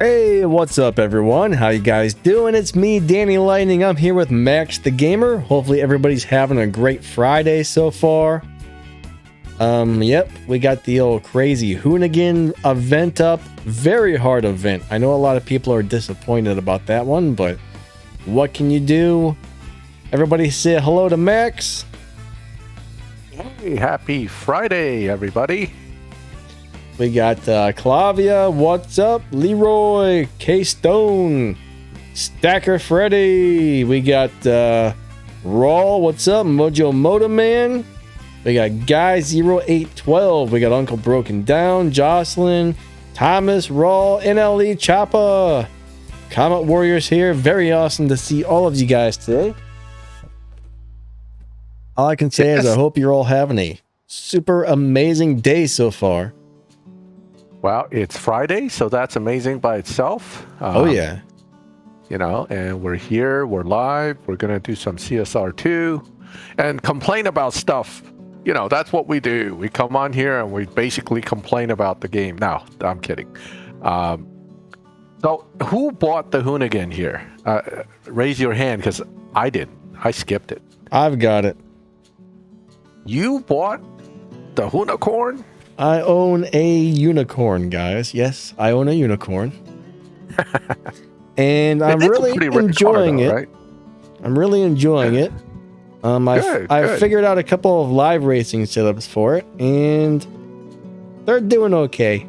Hey, what's up everyone? How you guys doing? It's me, Danny Lightning. I'm here with MaxTheGamer. Hopefully everybody's having a great Friday so far. Yep, we got the old crazy Hoonigan event up. Very hard event. I know a lot of people are disappointed about that one, but what can you do? Everybody say hello to Max. Hey, happy Friday, everybody. We got Clavia, what's up? Leroy, K-Stone, Stacker Freddy. We got Raw, what's up? Mojo Motoman. We got Guy 0812. We got Uncle Broken Down, Jocelyn, Thomas, Raw, NLE, Choppa. Comet Warriors here. Very awesome to see all of you guys today. All I can say is I hope you're all having a super amazing day so far. Well, it's Friday, so that's amazing by itself. Oh, yeah. You know, and we're here, we're live, we're going to do some CSR2 and complain about stuff. You know, that's what we do. We come on here and we basically complain about the game. No, I'm kidding. So who bought the Hoonigan here? Raise your hand, because I didn't. I skipped it. I've got it. You bought the Hoonicorn? I own a unicorn, guys. Yes, I own a unicorn. And I'm really enjoying it. Right? I'm really enjoying it. I figured out a couple of live racing setups for it, and they're doing okay.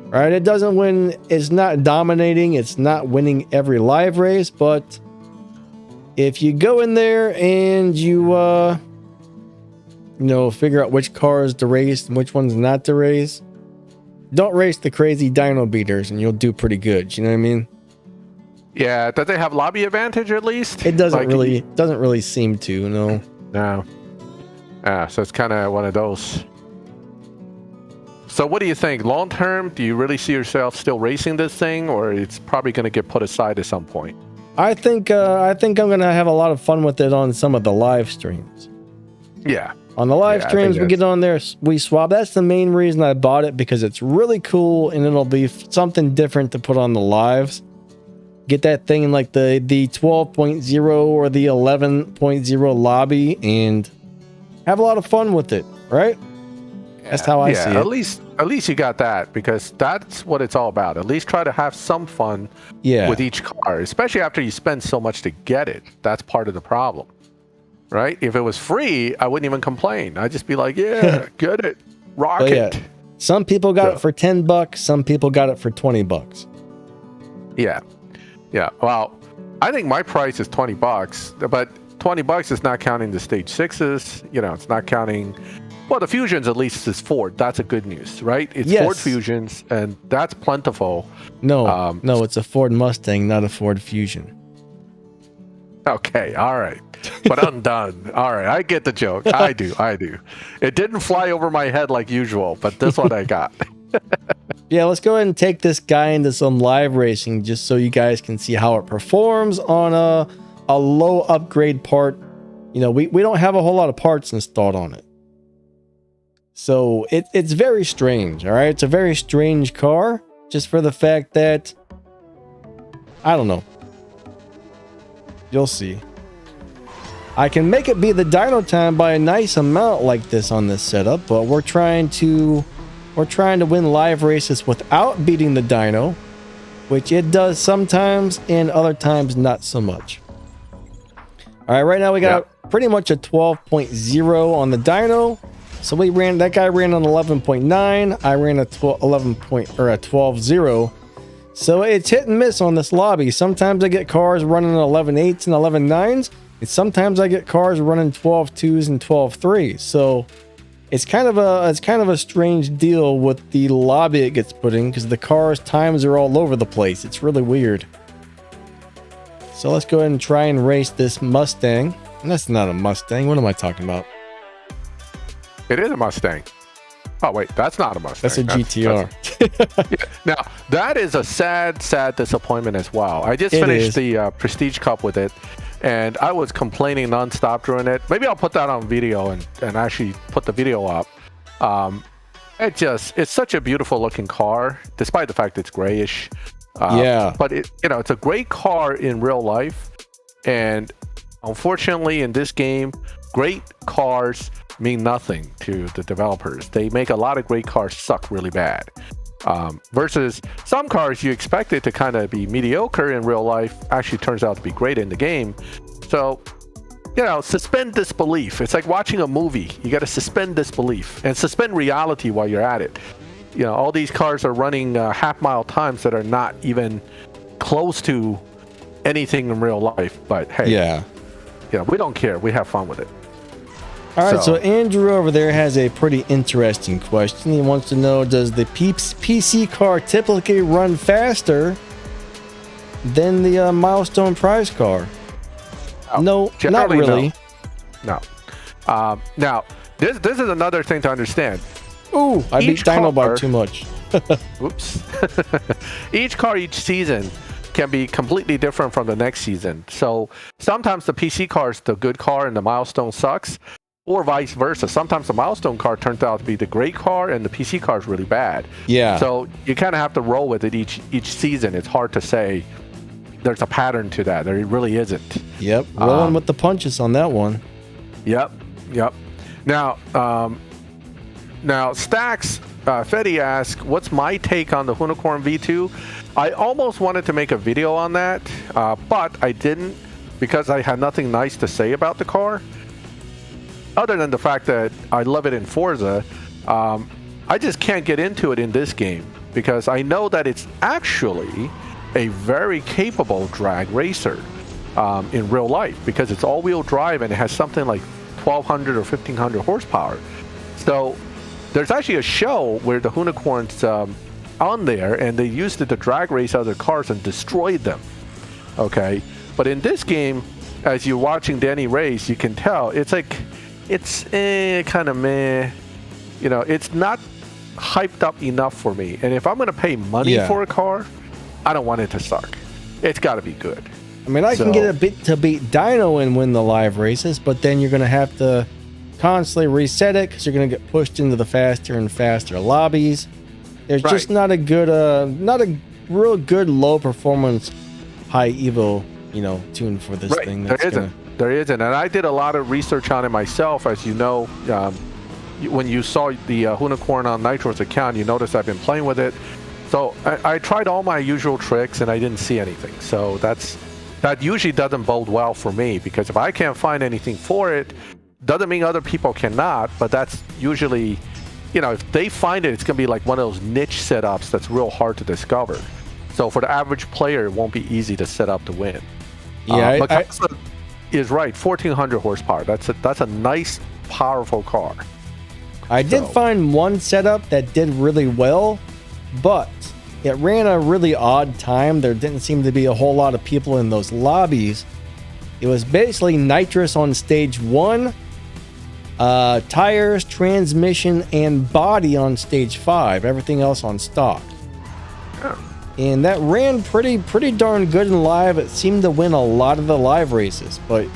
Right? It doesn't win. It's not dominating. It's not winning every live race, but if you go in there and you figure out which cars to race and which ones not to race. Don't race the crazy dyno beaters and you'll do pretty good. You know what I mean? Yeah. Does they have lobby advantage at least? It doesn't really seem to, no. No. So it's kind of one of those. So what do you think? Long term, do you really see yourself still racing this thing, or it's probably going to get put aside at some point? I think I'm going to have a lot of fun with it on some of the live streams. Yeah. On the live streams, we get on there, we swap. That's the main reason I bought it, because it's really cool and it'll be something different to put on the lives. Get that thing in like the 12.0 or the 11.0 lobby and have a lot of fun with it, right? Yeah, that's how I see it. At least you got that, because that's what it's all about. At least try to have some fun with each car, especially after you spend so much to get it. That's part of the problem. Right? If it was free, I wouldn't even complain. I'd just be like, yeah, get it. Rock it. Some people got it for $10. Some people got it for $20. Yeah. Yeah. Well, I think my price is $20, but $20 is not counting the stage 6s. You know, it's not counting. Well, the Fusions at least is Ford. That's a good news, right? It's Ford Fusions, and that's plentiful. No, it's a Ford Mustang, not a Ford Fusion. Okay, all right. But I'm done. All right, I get the joke. I do. It didn't fly over my head like usual, but this one I got. Yeah, let's go ahead and take this guy into some live racing just so you guys can see how it performs on a low upgrade part. You know, we don't have a whole lot of parts installed on it. So it's very strange, all right? It's a very strange car, just for the fact that, I don't know. You'll see. I can make it be the dyno time by a nice amount like this on this setup, but we're trying to win live races without beating the dyno, which it does sometimes and other times not so much. All right, right now we got pretty much a 12.0 on the dyno. So that guy ran on 11.9. I ran a 12.0. So it's hit and miss on this lobby. Sometimes I get cars running 11.8s and 11.9s. And sometimes I get cars running 12.2s and 12.3s. So it's kind of a strange deal with the lobby it gets put in, because the cars' times are all over the place. It's really weird. So let's go ahead and try and race this Mustang. And that's not a Mustang. What am I talking about? It is a Mustang. Oh, wait, that's not a Mustang. That's a GTR. Now, that is a sad disappointment as well. I just finished the Prestige Cup with it, and I was complaining nonstop during it. Maybe I'll put that on video and actually put the video up. It's such a beautiful looking car, despite the fact it's grayish. But it's a great car in real life, and unfortunately in this game, great cars mean nothing to the developers. They make a lot of great cars suck really bad. Versus some cars you expect it to kind of be mediocre in real life, actually turns out to be great in the game. So, suspend disbelief. It's like watching a movie. You got to suspend disbelief and suspend reality while you're at it. All these cars are running half-mile times that are not even close to anything in real life. But hey, we don't care. We have fun with it. All right, so Andrew over there has a pretty interesting question. He wants to know, does the PC car typically run faster than the milestone prize car? No, not really. No. Now, this is another thing to understand. Ooh, I beat Dino by too much. Oops. Each car each season can be completely different from the next season. So sometimes the PC car is the good car and the milestone sucks, or vice versa. Sometimes the milestone car turns out to be the great car and the PC car is really bad. Yeah. So you kind of have to roll with it each season. It's hard to say there's a pattern to that. There really isn't. Yep. Rolling with the punches on that one. Yep. Now, Stacks Fetty asks, what's my take on the Unicorn V2? I almost wanted to make a video on that, but I didn't because I had nothing nice to say about the car. Other than the fact that I love it in Forza, I just can't get into it in this game because I know that it's actually a very capable drag racer in real life because it's all-wheel drive and it has something like 1,200 or 1,500 horsepower. So there's actually a show where the Unicorn's on there and they used it to drag race other cars and destroyed them. Okay, but in this game, as you're watching Danny race, you can tell it's kind of meh. It's not hyped up enough for me. And if I'm going to pay money for a car, I don't want it to suck. It's got to be good. I mean, I can get a bit to beat Dino and win the live races, but then you're going to have to constantly reset it because you're going to get pushed into the faster and faster lobbies. There's just not a real good low performance, high evo, tune for this thing. There isn't, and I did a lot of research on it myself. As you know, when you saw the Unicorn on Nitro's account, you noticed I've been playing with it. So I tried all my usual tricks, and I didn't see anything. So that usually doesn't bode well for me, because if I can't find anything for it, doesn't mean other people cannot, but that's usually, if they find it, it's going to be like one of those niche setups that's real hard to discover. So for the average player, it won't be easy to set up to win. Yeah, is right, 1,400 horsepower. That's a nice, powerful car. I did find one setup that did really well, but it ran a really odd time. There didn't seem to be a whole lot of people in those lobbies. It was basically nitrous on stage 1, tires, transmission, and body on stage 5. Everything else on stock. And that ran pretty darn good in live. It seemed to win a lot of the live races, but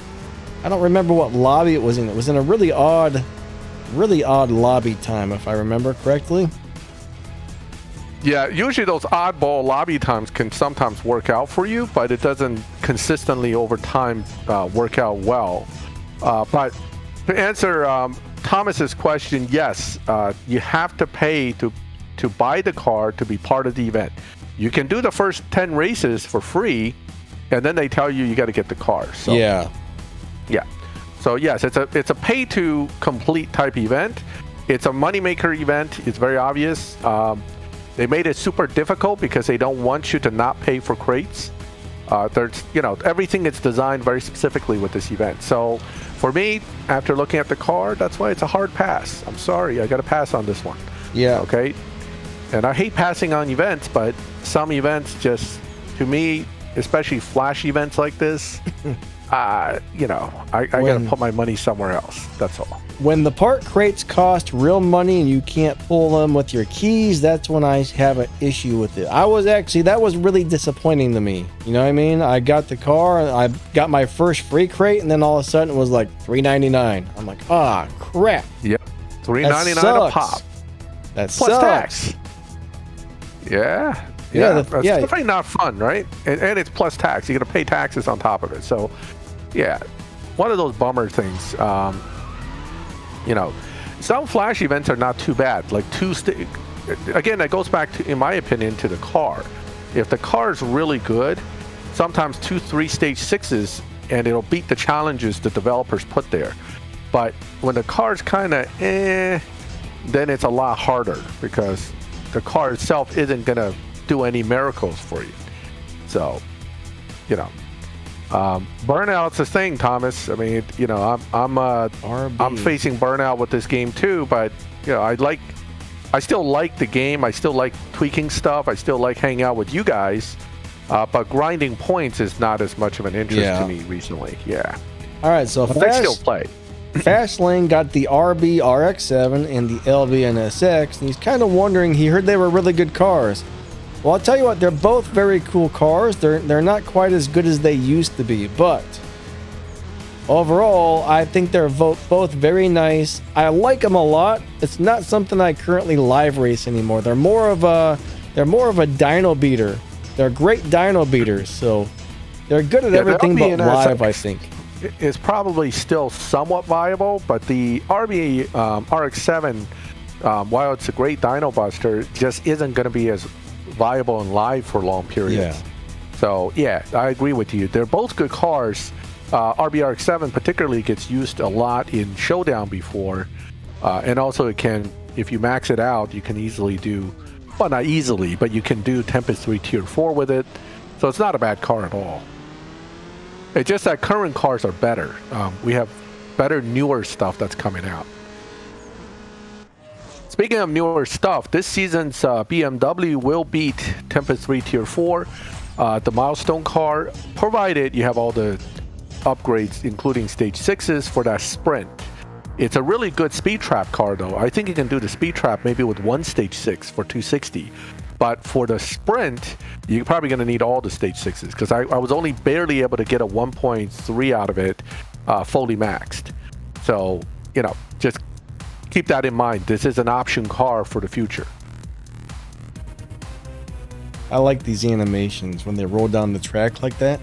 I don't remember what lobby it was in. It was in a really odd lobby time, if I remember correctly. Yeah, usually those oddball lobby times can sometimes work out for you, but it doesn't consistently over time work out well. But to answer Thomas's question, yes, you have to pay to buy the car to be part of the event. You can do the first 10 races for free, and then they tell you got to get the car. So, yeah. So yes, it's a pay to complete type event. It's a moneymaker event. It's very obvious. They made it super difficult because they don't want you to not pay for crates. There's everything is designed very specifically with this event. So for me, after looking at the car, that's why it's a hard pass. I'm sorry, I got to pass on this one. Yeah. Okay. And I hate passing on events, but some events just, to me, especially flash events like this, I gotta put my money somewhere else. That's all. When the part crates cost real money and you can't pull them with your keys, that's when I have an issue with it. That was really disappointing to me. You know what I mean? I got the car, I got my first free crate, and then all of a sudden it was like $3.99. I'm like, crap. Yep, $3.99 a pop. That plus sucks. Tax. Yeah. Yeah, it's definitely not fun, right? And it's plus tax. You're gonna pay taxes on top of it. So, yeah, one of those bummer things. Some flash events are not too bad. Like again, that goes back to, in my opinion, to the car. If the car is really good, sometimes 2-3 stage 6s, and it'll beat the challenges the developers put there. But when the car's kind of then it's a lot harder because the car itself isn't gonna do any miracles for you. So, burnout's the thing, Thomas. I mean, I'm facing burnout with this game too. But I still like the game. I still like tweaking stuff. I still like hanging out with you guys. But grinding points is not as much of an interest to me recently. Yeah. All right, so I still play. Fastlane got the RB RX-7 and the LV NSX, and he's kind of wondering. He heard they were really good cars. Well, I'll tell you what, they're both very cool cars. They're not quite as good as they used to be, but overall, I think they're both very nice. I like them a lot. It's not something I currently live race anymore. They're more of a dyno beater. They're great dyno beaters, so they're good at everything but live, I think. Is probably still somewhat viable, but the RB RX-7, while it's a great dyno buster, just isn't going to be as viable in live for long periods. Yeah. So yeah, I agree with you. They're both good cars. RB RX-7 particularly gets used a lot in Showdown before, and also it can, if you max it out, you can easily do, well, not easily, but you can do Tempest 3 Tier 4 with it. So it's not a bad car at all. It's just that current cars are better. We have better, newer stuff that's coming out. Speaking of newer stuff, this season's BMW will beat Tempest 3 Tier 4, the milestone car, provided you have all the upgrades, including Stage 6s for that sprint. It's a really good speed trap car, though. I think you can do the speed trap maybe with one Stage 6 for 260. But for the sprint, you're probably going to need all the Stage 6s, because I was only barely able to get a 1.3 out of it fully maxed. So, just keep that in mind. This is an option car for the future. I like these animations when they roll down the track like that.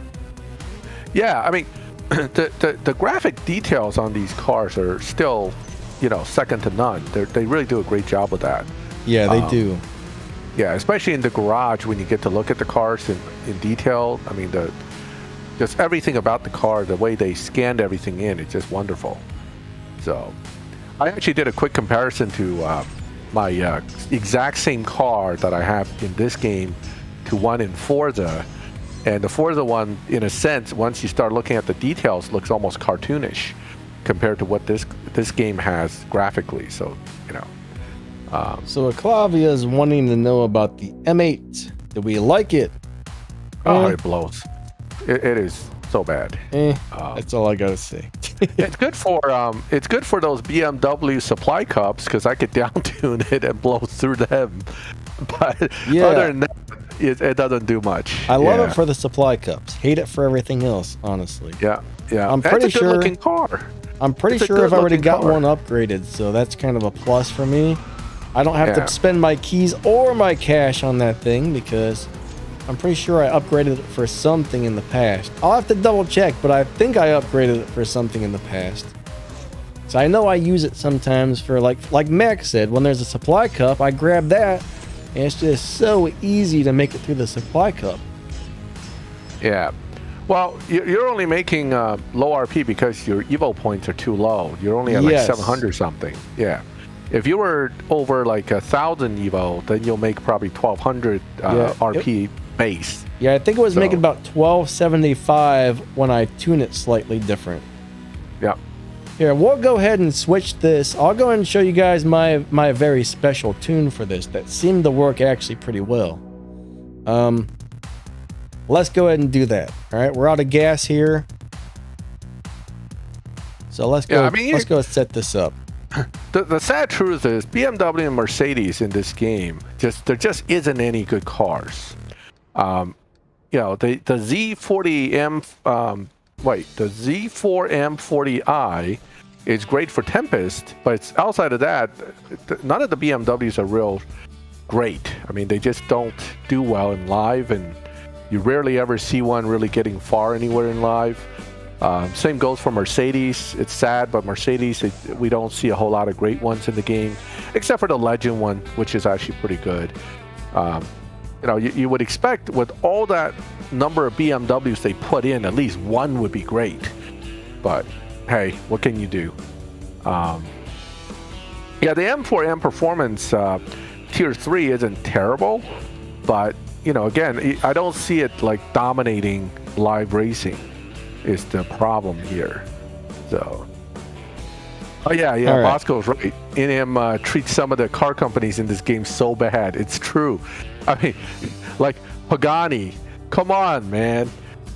Yeah, I mean, the graphic details on these cars are still, second to none. They really do a great job with that. Yeah, they do. Yeah, especially in the garage when you get to look at the cars in detail. I mean, just everything about the car, the way they scanned everything in, it's just wonderful. So, I actually did a quick comparison to my exact same car that I have in this game to one in Forza. And the Forza one, in a sense, once you start looking at the details, looks almost cartoonish compared to what this game has graphically. So, So Clavia is wanting to know about the M8. Do we like it? It blows. It is so bad. That's all I gotta say. It's good for those BMW supply cups, because I could down tune it and blow through them. But other than that, it doesn't do much. I love it for the supply cups. Hate it for everything else, honestly. Yeah. I'm pretty sure. Good-looking car. I'm pretty sure I've already got one upgraded, so that's kind of a plus for me. I don't have to spend my keys or my cash on that thing, because I'm pretty sure I upgraded it for something in the past. I'll have to double check, but I think I upgraded it for something in the past. So I know I use it sometimes for, like Max said, when there's a supply cup, I grab that, and it's just so easy to make it through the supply cup. Yeah. Well, you're only making low RP because your Evo points are too low. You're only at like 700 something. Yeah. If you were over like 1,000 Evo, then you'll make probably 1,200 RP base. Yeah, I think it was making about 1,275 when I tune it slightly different. Yeah. Here, we'll go ahead and switch this. I'll go ahead and show you guys my very special tune for this that seemed to work actually pretty well. Let's go ahead and do that. All right, we're out of gas here. So let's go. Let's go set this up. The sad truth is BMW and Mercedes in this game, there just isn't any good cars. The Z4M40i is great for Tempest, but outside of that, none of the BMWs are real great. I mean, they just don't do well in live, and you rarely ever see one really getting far anywhere in live. Same goes for Mercedes. It's sad, but Mercedes, we don't see a whole lot of great ones in the game, except for the Legend one, which is actually pretty good. You would expect with all that number of BMWs they put in, at least one would be great. But hey, what can you do? The M4M Performance Tier 3 isn't terrible, but again, I don't see it like dominating live racing is the problem here. So right. Bosco's right. NM treats some of the car companies in this game so bad. It's true. I mean, like Pagani, come on, man.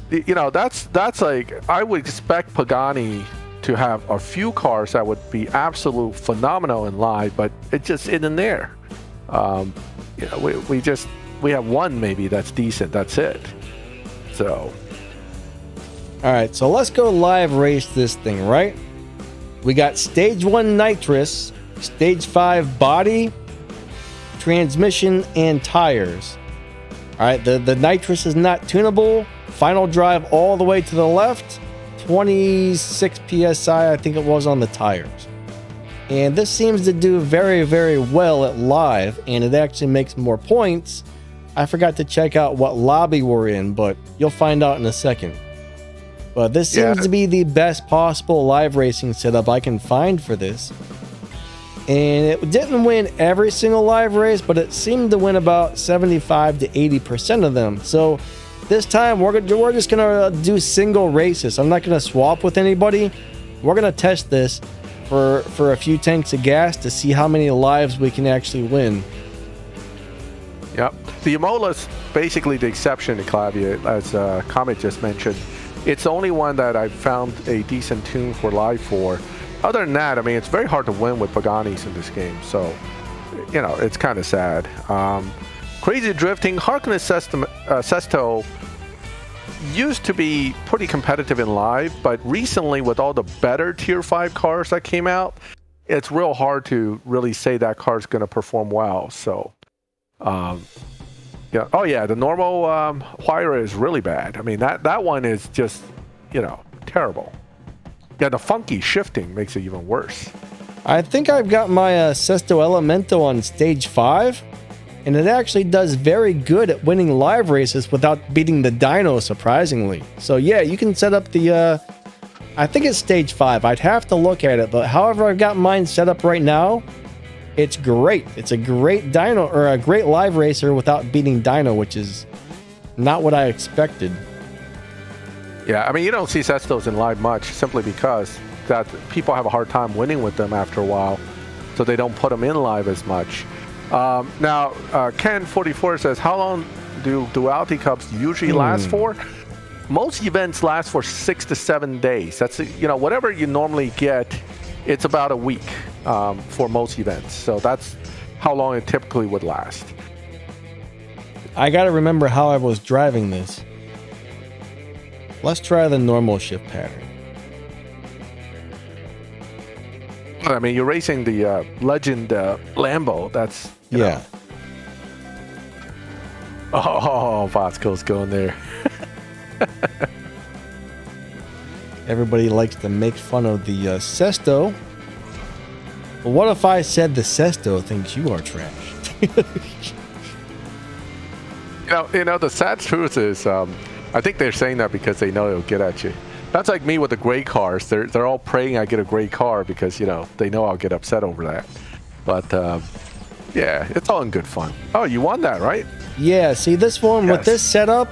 That's like, I would expect Pagani to have a few cars that would be absolute phenomenal in live, but it just isn't there. We have one maybe that's decent. That's it. So. All right, so let's go live race this thing, right? We got stage 1 nitrous, stage 5 body, transmission, and tires. All right, the nitrous is not tunable. Final drive all the way to the left, 26 psi I think it was on the tires. And this seems to do very, very well at live, and it actually makes more points. I forgot to check out what lobby we're in, but you'll find out in a second. But this seems to be the best possible live racing setup I can find for this. And it didn't win every single live race, but it seemed to win about 75 to 80% of them. So this time we're just gonna do single races. I'm not gonna swap with anybody. We're gonna test this for a few tanks of gas to see how many lives we can actually win. Yep. The Imola's basically the exception to Clavia, as Comet just mentioned. It's the only one that I've found a decent tune for live for. Other than that, I mean, it's very hard to win with Paganis in this game, so, it's kind of sad. Crazy Drifting, Harkness Sesto used to be pretty competitive in live, but recently with all the better Tier 5 cars that came out, it's real hard to really say that car's going to perform well, so... the normal Huayra is really bad. I mean, that one is just, terrible. Yeah, the funky shifting makes it even worse. I think I've got my Sesto Elemento on stage 5, and it actually does very good at winning live races without beating the dyno, surprisingly. So yeah, you can set up the, I think it's stage 5. I'd have to look at it, but however I've got mine set up right now, it's great. It's a great dyno, or a great live racer without beating dyno, which is not what I expected. Yeah, I mean, you don't see Sestos in live much simply because that people have a hard time winning with them after a while, so they don't put them in live as much. Now, Ken44 says, how long do Duality Cups usually last for? Most events last for 6 to 7 days. That's, whatever you normally get, it's about a week for most events. So that's how long it typically would last. I got to remember how I was driving this. Let's try the normal shift pattern. I mean, you're racing the Legend Lambo. That's, you know. Oh, Bosco's going there. Everybody likes to make fun of the Sesto. But what if I said the Sesto thinks you are trash? The sad truth is, I think they're saying that because they know it'll get at you. That's like me with the gray cars. They're all praying I get a gray car because, they know I'll get upset over that. But, yeah, it's all in good fun. Oh, you won that, right? Yeah, see this one with this setup,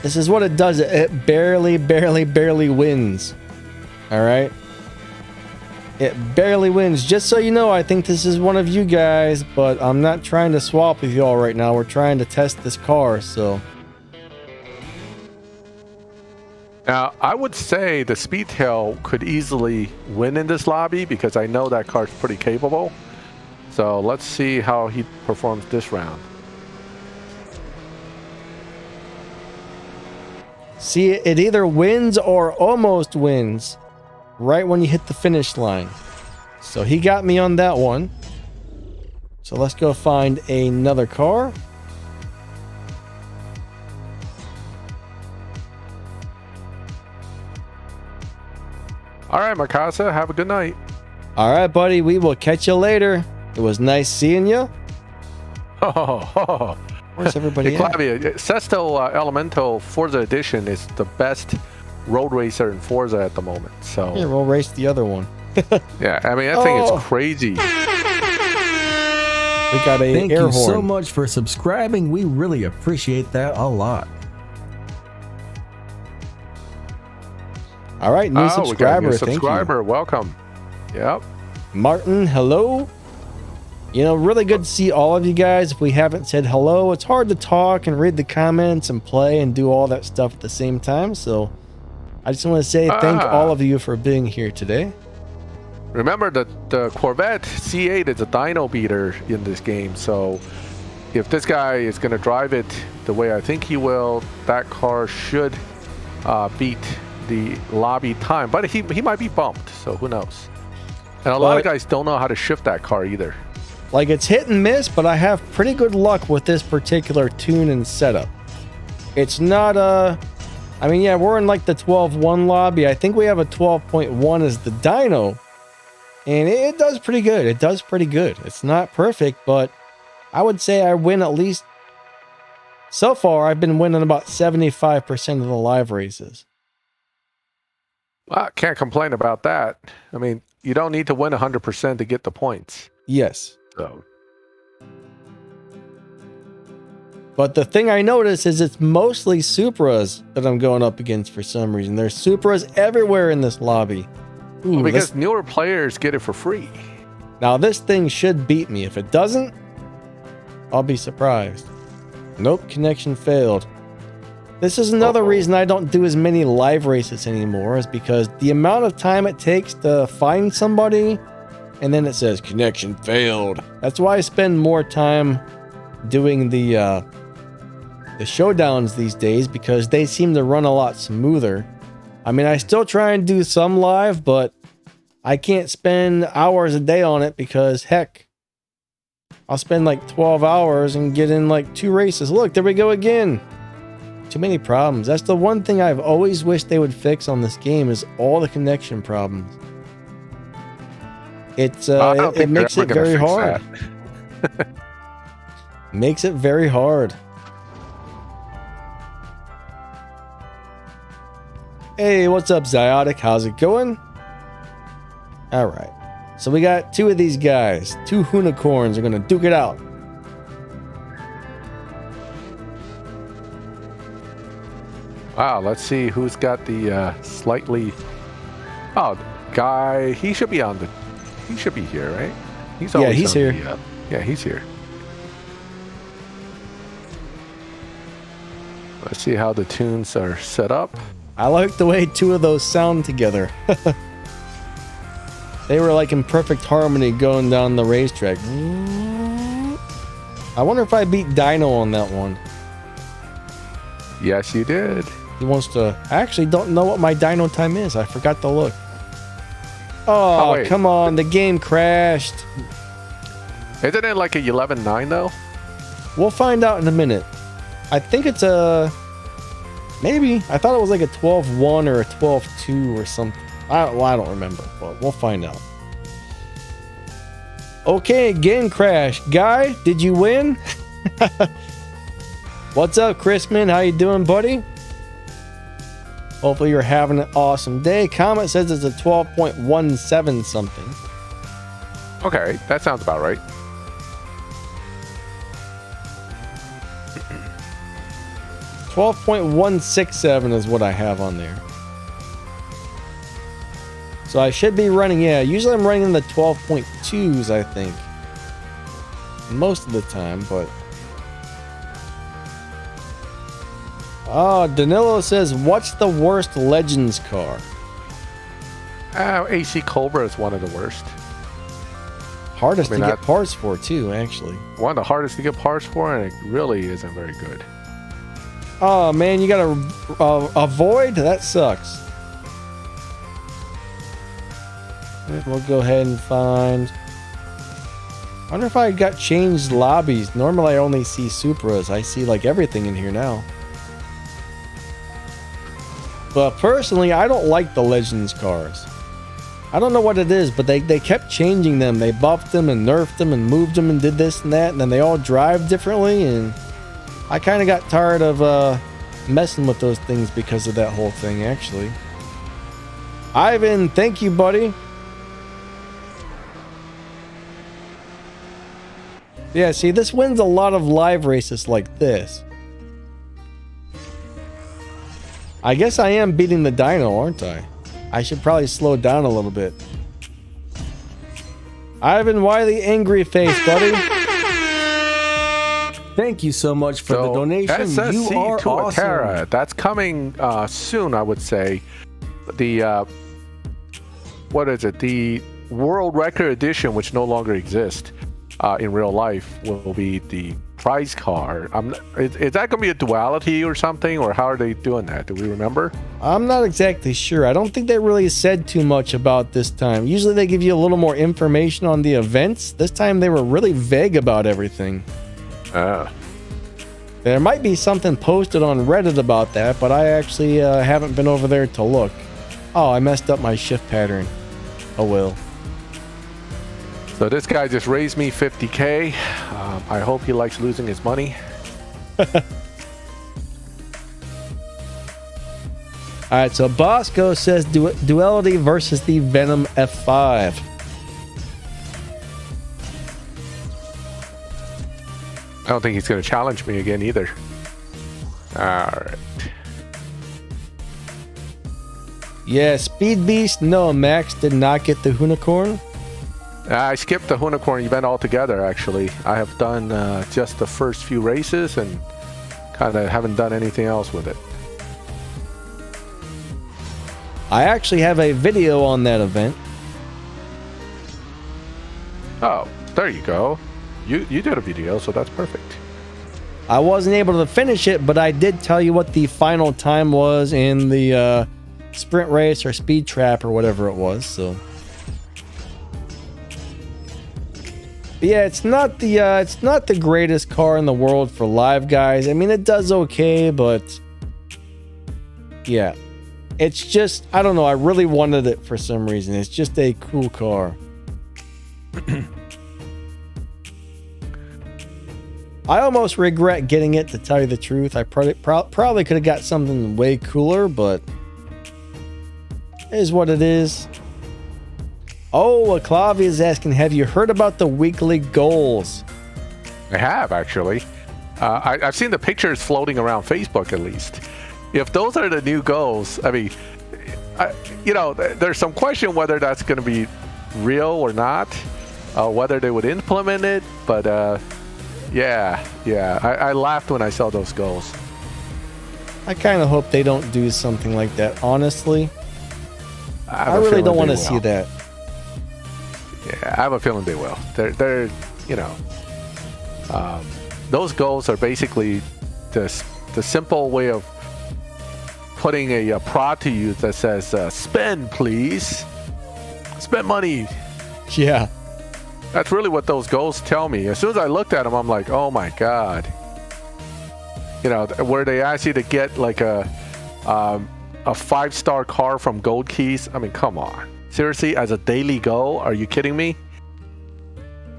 this is what it does. It barely wins. All right? It barely wins. Just so you know, I think this is one of you guys, but I'm not trying to swap with y'all right now. We're trying to test this car, so... Now, I would say the Speedtail could easily win in this lobby because I know that car's pretty capable. So let's see how he performs this round. See, it either wins or almost wins right when you hit the finish line. So he got me on that one. So let's go find another car. All right, Mikasa, have a good night. All right, buddy. We will catch you later. It was nice seeing you. Where's everybody at? Sesto Elemento Forza Edition is the best road racer in Forza at the moment. So yeah, we'll race the other one. Yeah, I mean, that thing is crazy. We got a Thank air you horn. so much for subscribing. We really appreciate that a lot. All right, new subscriber. We got a new subscriber. Welcome. Yep. Martin, hello. You know, really good to see all of you guys. If we haven't said hello, it's hard to talk and read the comments and play and do all that stuff at the same time. So I just want to say thank all of you for being here today. Remember that the Corvette C8 is a dyno beater in this game. So if this guy is going to drive it the way I think he will, that car should beat the lobby time. But he might be bumped, so who knows. And a lot of guys don't know how to shift that car either. Like, it's hit and miss, but I have pretty good luck with this particular tune and setup. It's not I mean, yeah, we're in like the 12.1 lobby. I think we have a 12.1 as the dyno. And it does pretty good. It does pretty good. It's not perfect, but I would say I win at least... So far, I've been winning about 75% of the live races. Well, I can't complain about that. I mean, you don't need to win 100% to get the points. Yes. So. But the thing I notice is it's mostly Supras that I'm going up against for some reason. There's Supras everywhere in this lobby. Ooh, well, because newer players get it for free. Now this thing should beat me. If it doesn't, I'll be surprised. Nope, connection failed. This is another reason I don't do as many live races anymore, is because the amount of time it takes to find somebody and then it says connection failed. That's why I spend more time doing the showdowns these days, because they seem to run a lot smoother. I mean, I still try and do some live, but I can't spend hours a day on it because, heck, I'll spend like 12 hours and get in like 2 races. Look, there we go again. Too many problems. That's the one thing I've always wished they would fix on this game, is all the connection problems. It's it makes it very hard. Makes it very hard. Hey, what's up, Ziotic? How's it going? All right. So we got 2 of these guys. 2 unicorns are going to duke it out. Wow, let's see who's got the slightly... Oh, guy, he should be here, right? He's always he's here. Yeah, he's here. Let's see how the tunes are set up. I like the way 2 of those sound together. They were like in perfect harmony going down the racetrack. I wonder if I beat Dino on that one. Yes, you did. He wants to... I actually don't know what my Dino time is. I forgot to look. Oh, come on. The game crashed. Isn't it like a 11.9 though? We'll find out in a minute. I think it's a... Maybe. I thought it was like a 12.1 or a 12.2 or something. I don't remember, but we'll find out. Okay, game crash. Guy, did you win? What's up, Chrisman? How you doing, buddy? Hopefully you're having an awesome day. Comment says it's a 12.17 something. Okay, that sounds about right. $12.167 is what I have on there. So I should be running, usually I'm running in the 12.2s, I think. Most of the time, but... Oh, Danilo says, what's the worst Legends car? AC Cobra is one of the worst. Hardest to get parts for, too, actually. One of the hardest to get parts for, and it really isn't very good. Oh, man, you gotta avoid? That sucks. We'll go ahead and find... I wonder if I got changed lobbies. Normally I only see Supras. I see like everything in here now. But personally, I don't like the Legends cars. I don't know what it is, but they kept changing them. They buffed them and nerfed them and moved them and did this and that, and then they all drive differently, and I kind of got tired of messing with those things because of that whole thing, actually. Ivan, thank you, buddy. Yeah, see, this wins a lot of live races like this. I guess I am beating the dyno, aren't I? I should probably slow down a little bit. Ivan, why the angry face, buddy? Thank you so much for the donation. SSC you are Tuatara. awesome. That's coming soon, I would say. The what is it? The World Record Edition, which no longer exists in real life, will be the prize car. Is that going to be a duality or something, or how are they doing that? Do we remember? I'm not exactly sure. I don't think they really said too much about this time. Usually they give you a little more information on the events. This time they were really vague about everything. There might be something posted on Reddit about that, but I actually haven't been over there to look. Oh, I messed up my shift pattern. Oh well. So this guy just raised me 50K. I hope he likes losing his money. Alright, so Bosco says Duality versus the Venom F5. I don't think he's going to challenge me again either. Alright. Yeah, Speed Beast. No, Max did not get the Unicorn. I skipped the Unicorn event altogether, actually. I have done just the first few races and kind of haven't done anything else with it. I actually have a video on that event. Oh, there you go. You did a video, so that's perfect. I wasn't able to finish it, but I did tell you what the final time was in the sprint race or speed trap or whatever it was, so... Yeah, it's not the greatest car in the world for live guys. I mean, it does okay, but yeah, it's just, I don't know. I really wanted it for some reason. It's just a cool car. I almost regret getting it, to tell you the truth. I probably could have got something way cooler, but it is what it is. Oh, Clavia is asking, have you heard about the weekly goals? I have, actually. I've seen the pictures floating around Facebook, at least. If those are the new goals, I mean, there's some question whether that's going to be real or not, whether they would implement it, but yeah, I laughed when I saw those goals. I kind of hope they don't do something like that, honestly. I really don't want to see that. Yeah, I have a feeling they will. They're those goals are basically the simple way of putting a prod to you that says, spend, please. Spend money. Yeah. That's really what those goals tell me. As soon as I looked at them, I'm like, oh my God. Where they ask you to get like a 5-star car from Gold Keys. I mean, come on. Seriously, as a daily goal? Are you kidding me?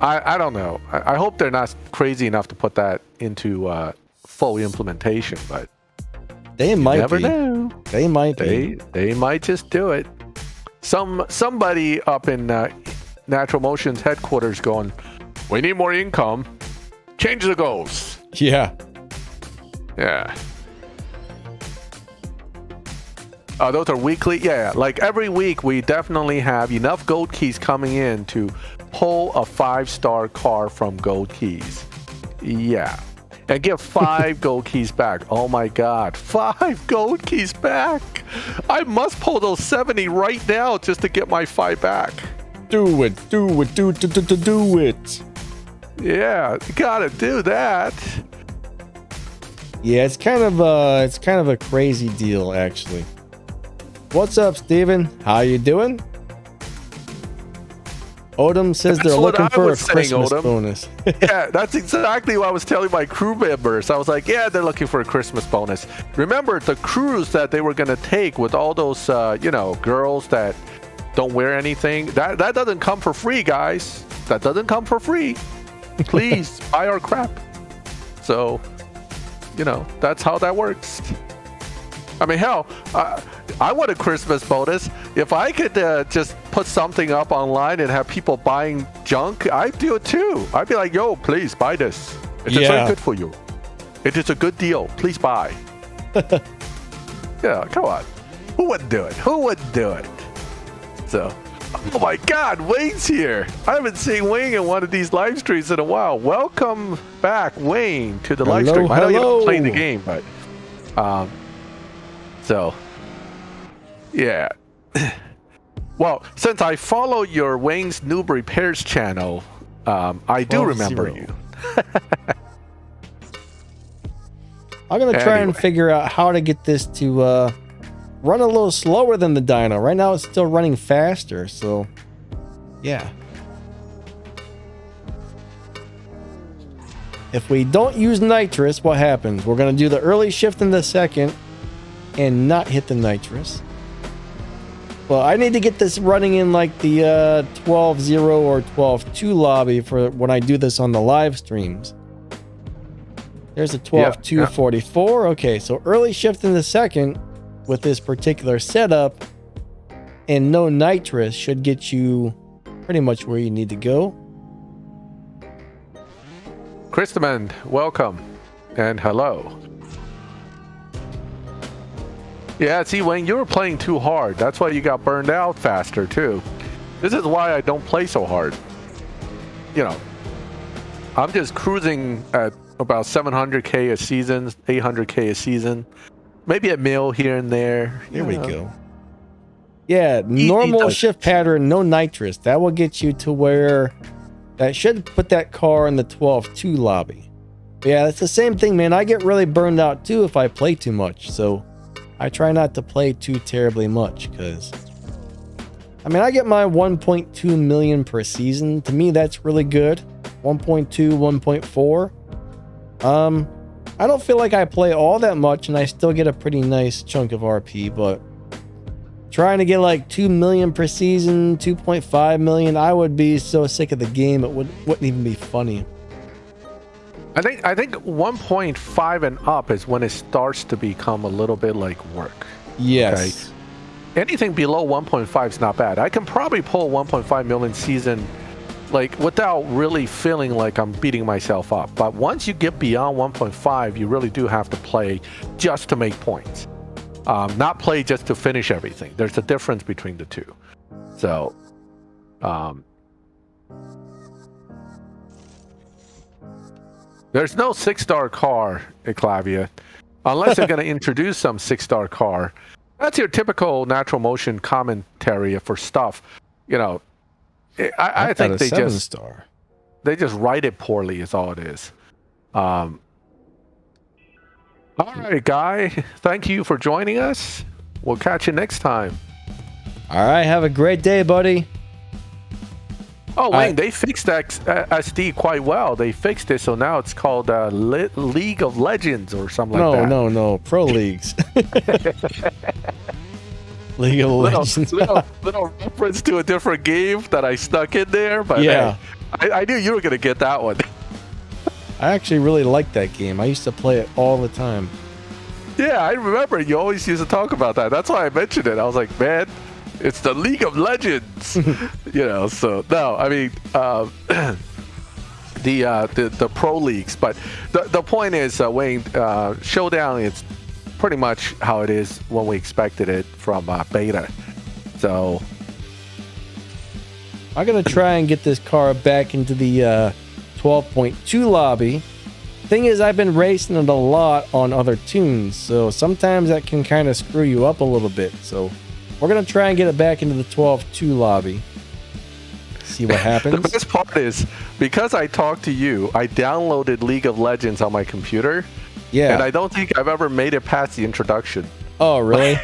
I don't know. I hope they're not crazy enough to put that into full implementation, but they might never know. They might be. They might just do it. Somebody up in Natural Motion's headquarters going, we need more income. Change the goals. Yeah. Yeah. Those are weekly. Yeah, like every week we definitely have enough gold keys coming in to pull a 5-star car from Gold Keys. Yeah. And give 5 gold keys back. Oh my God, 5 gold keys back. I must pull those 70 right now just to get my 5 back. Do it. Do it. Yeah, gotta do that. Yeah, it's kind of a crazy deal, actually. What's up, Steven? How you doing? Odom says they're looking for a Christmas bonus. Yeah, that's exactly what I was telling my crew members. I was like, yeah, they're looking for a Christmas bonus. Remember the cruise that they were going to take with all those, girls that don't wear anything? That doesn't come for free, guys. That doesn't come for free. Please buy our crap. So, that's how that works. I mean, hell, I want a Christmas bonus. If I could just put something up online and have people buying junk, I'd do it too. I'd be like, yo, please buy this. It's very good for you. It is a good deal. Please buy. Yeah, come on. Who wouldn't do it? So, oh my God, Wayne's here. I haven't seen Wayne in one of these live streams in a while. Welcome back, Wayne, to the live stream. I know you don't play the game, but so yeah. Well, since I follow your Wayne's Noob Repairs channel, I do remember you. I'm gonna try and figure out how to get this to run a little slower than the dyno. Right now it's still running faster, so yeah. If we don't use nitrous, what happens? We're gonna do the early shift in the second and not hit the nitrous. Well, I need to get this running in like the 12.0 or 12.2 lobby for when I do this on the live streams. There's a 12.244. Okay, so early shift in the second with this particular setup and no nitrous should get you pretty much where you need to go. Christaman, welcome and hello. Yeah, see, Wayne, you were playing too hard. That's why you got burned out faster too. This is why I don't play so hard. I'm just cruising at about 700k a season, 800k a season, maybe a mil here and there. There we go. Yeah, normal shift pattern, no nitrous. That will get you to where that should put that car in the 12.2 lobby. But yeah, it's the same thing, man. I get really burned out too if I play too much. So I try not to play too terribly much because, I mean, I get my 1.2 million per season. To me, that's really good. 1.2, 1.4. I don't feel like I play all that much and I still get a pretty nice chunk of RP, but trying to get like 2 million per season, 2.5 million, I would be so sick of the game it wouldn't even be funny. I think 1.5 and up is when it starts to become a little bit like work. Yes. Okay? Anything below 1.5 is not bad. I can probably pull 1.5 million season like without really feeling like I'm beating myself up. But once you get beyond 1.5, you really do have to play just to make points. Not play just to finish everything. There's a difference between the two. So, there's no 6-star car, Eclavia, unless they're going to introduce some 6-star car. That's your typical natural motion commentary for stuff. I think they just write it poorly is all it is. All right, Guy. Thank you for joining us. We'll catch you next time. All right. Have a great day, buddy. Oh, Wayne, they fixed that SD quite well. They fixed it, so now it's called League of Legends or something like that. No. Pro Leagues. League of Legends. little reference to a different game that I stuck in there, but yeah, hey, I knew you were going to get that one. I actually really like that game. I used to play it all the time. Yeah, I remember you always used to talk about that. That's why I mentioned it. I was like, man, it's the League of Legends. So no, I mean the pro leagues, but the point is, Wayne, Showdown is pretty much how it is when we expected it from beta. So I'm gonna try and get this car back into the 12.2 lobby. Thing is, I've been racing it a lot on other tunes, so sometimes that can kind of screw you up a little bit. So we're gonna try and get it back into the 12.2 lobby. See what happens. The best part is, because I talked to you, I downloaded League of Legends on my computer. Yeah. And I don't think I've ever made it past the introduction. Oh, really?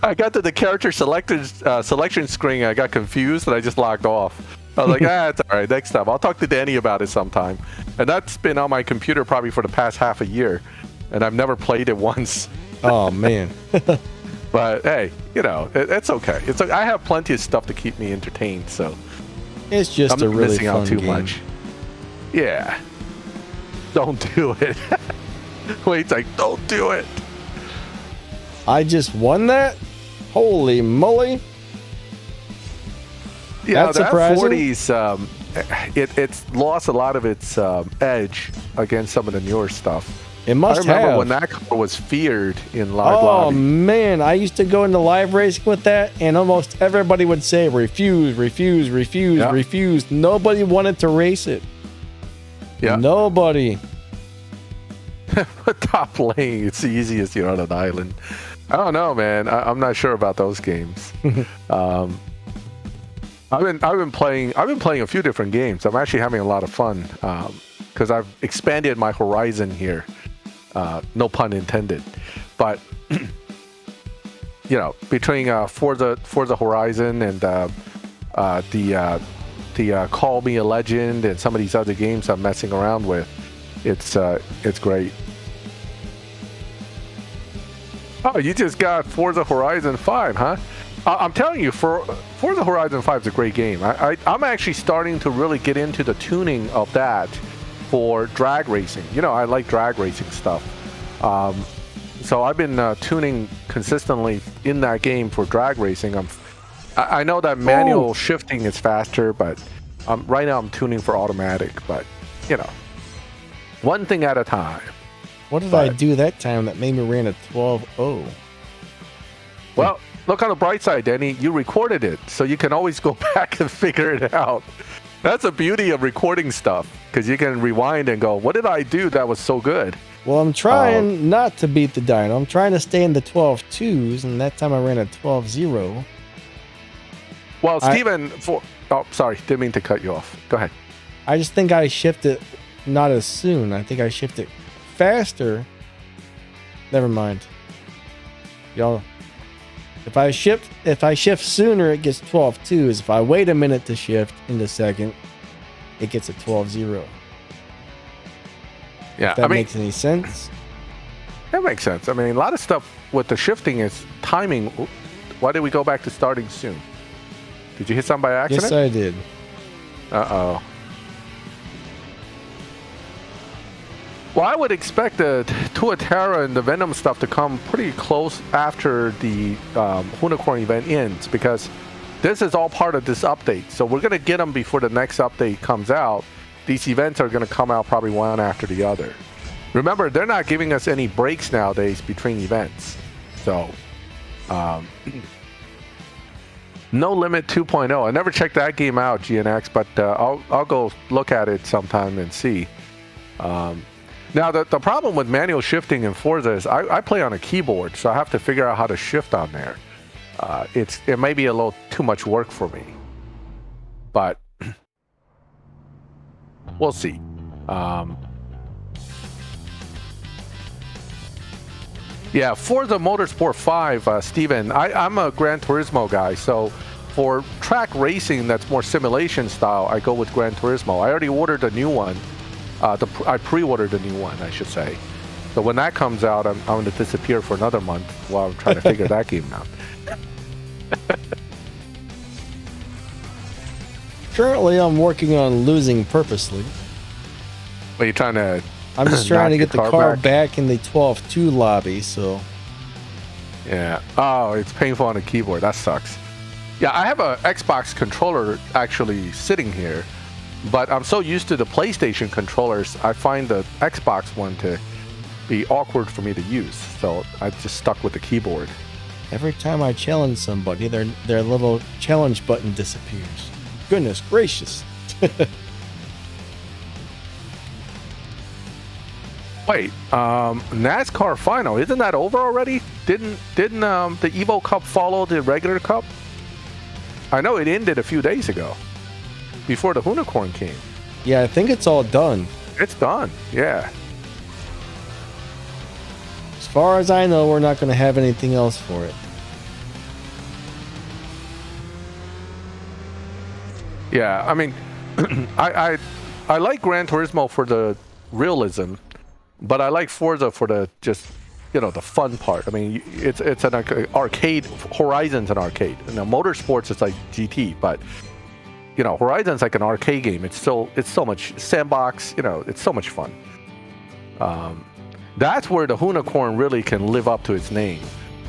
I got to the character selection screen. I got confused and I just logged off. I was like, it's all right. Next time, I'll talk to Danny about it sometime. And that's been on my computer probably for the past half a year, and I've never played it once. Oh man. But hey, it's okay. I have plenty of stuff to keep me entertained, so it's just I'm a really missing fun out too game. much. Yeah. Don't do it. Wade's like, don't do it. I just won that? Holy moly. Yeah, that's that surprising. 40's, it's lost a lot of its edge against some of the newer stuff. It must have. I remember when that car was feared in live lobby. lobby. Oh man, I used to go into live racing with that, and almost everybody would say refuse, refuse, refuse, refuse. Nobody wanted to race it. Yeah. Nobody. Top lane, it's the easiest on an island. I don't know, man. I'm not sure about those games. I've been playing a few different games. I'm actually having a lot of fun because I've expanded my horizon here. No pun intended. But between Forza Horizon and the Call Me a Legend and some of these other games I'm messing around with, it's great. Oh, you just got Forza Horizon 5, huh? I'm telling you, Forza Horizon 5 is a great game. I'm actually starting to really get into the tuning of that for drag racing. I like drag racing stuff. So I've been tuning consistently in that game for drag racing. I know that manual shifting is faster, but right now I'm tuning for automatic. But, one thing at a time. What did I do that time that made me ran a 12.0? Well, look on the bright side, Danny. You recorded it, so you can always go back and figure it out. That's the beauty of recording stuff, because you can rewind and go, what did I do that was so good? Well, I'm trying not to beat the dyno. I'm trying to stay in the 12.2s, and that time I ran a 12.0. Well, Steven, sorry, didn't mean to cut you off. Go ahead. I just think I shifted not as soon. I think I shifted faster. Never mind. Y'all, if I shift sooner, it gets 12.2s. If I wait a minute to shift into second, it gets a 12.0. Yeah, if that makes any sense. That makes sense. I mean, a lot of stuff with the shifting is timing. Why did we go back to starting soon? Did you hit something by accident? Yes, I did. Uh-oh. Well, I would expect the Tuatara and the Venom stuff to come pretty close after the Unicorn event ends, because this is all part of this update. So we're going to get them before the next update comes out. These events are going to come out probably one after the other. Remember, they're not giving us any breaks nowadays between events. So, No Limit 2.0. I never checked that game out, GNX, but I'll go look at it sometime and see. Now, the problem with manual shifting in Forza is I play on a keyboard, so I have to figure out how to shift on there. It may be a little too much work for me, but we'll see. Yeah, Forza Motorsport 5, Steven, I'm a Gran Turismo guy, so for track racing that's more simulation style, I go with Gran Turismo. I already ordered a new one. I pre-ordered a new one, I should say. So when that comes out, I'm going to disappear for another month while I'm trying to figure that game out. Currently, I'm working on losing purposely. Are you trying to? I'm just trying to get the car back in the 12.2 lobby, so. Yeah. Oh, it's painful on the keyboard. That sucks. Yeah, I have a Xbox controller actually sitting here, but I'm so used to the PlayStation controllers, I find the Xbox one to be awkward for me to use. So I just stuck with the keyboard. Every time I challenge somebody, their little challenge button disappears. Goodness gracious. Wait, NASCAR final, isn't that over already? Didn't the Evo Cup follow the regular Cup? I know it ended a few days ago, before the Unicorn came. Yeah, I think it's all done. It's done, yeah. As far as I know, we're not going to have anything else for it. Yeah, I mean, I like Gran Turismo for the realism, but I like Forza for the just, you know, the fun part. I mean, it's an arcade. Horizon's an arcade. You know, Motorsports is like GT, but you know, Horizon's like an arcade game. It's so much sandbox. You know, it's so much fun. That's where the Unicorn really can live up to its name,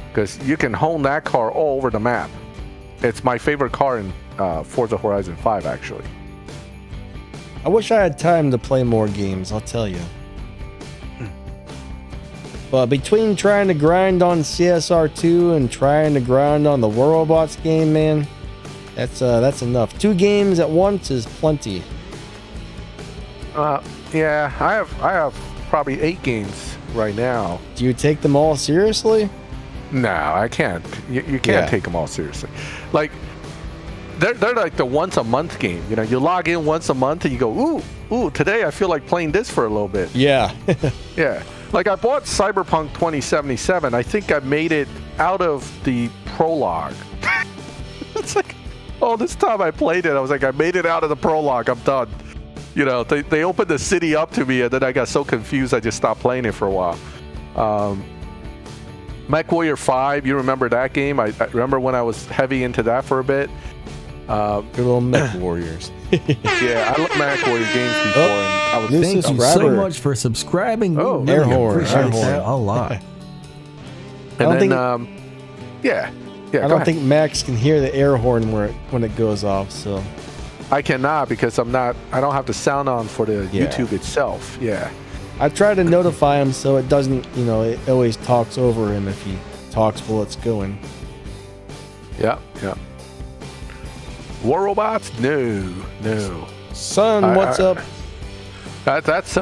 because you can hone that car all over the map. It's my favorite car in Forza Horizon 5, actually. I wish I had time to play more games, I'll tell you. But between trying to grind on CSR2 and trying to grind on the War Robots game, man, that's enough. 2 games at once is plenty. Yeah, I have probably 8 games right now. Do you take them all seriously? No, I can't. You can't take them all seriously. Like, they're like the once a month game. You know, you log in once a month and you go, ooh, today I feel like playing this for a little bit. Yeah. Yeah. Like, I bought Cyberpunk 2077. I think I made it out of the prologue. It's like, all this time I played it, I was like, I made it out of the prologue. I'm done. You know, they opened the city up to me, and then I got so confused I just stopped playing it for a while. MechWarrior 5, you remember that game? I remember when I was heavy into that for a bit. Good little Mech Warriors. Yeah, I love MechWarrior games before. And I was thank you so much for subscribing. Oh, air horn. Appreciate that a lot. Yeah. I don't think Max can hear the air horn when it goes off. So I cannot, because I don't have the sound on for the YouTube itself. Yeah. I try to notify him so it doesn't, you know, it always talks over him if he talks while it's going. Yeah. War Robots? No. Son, what's up? That's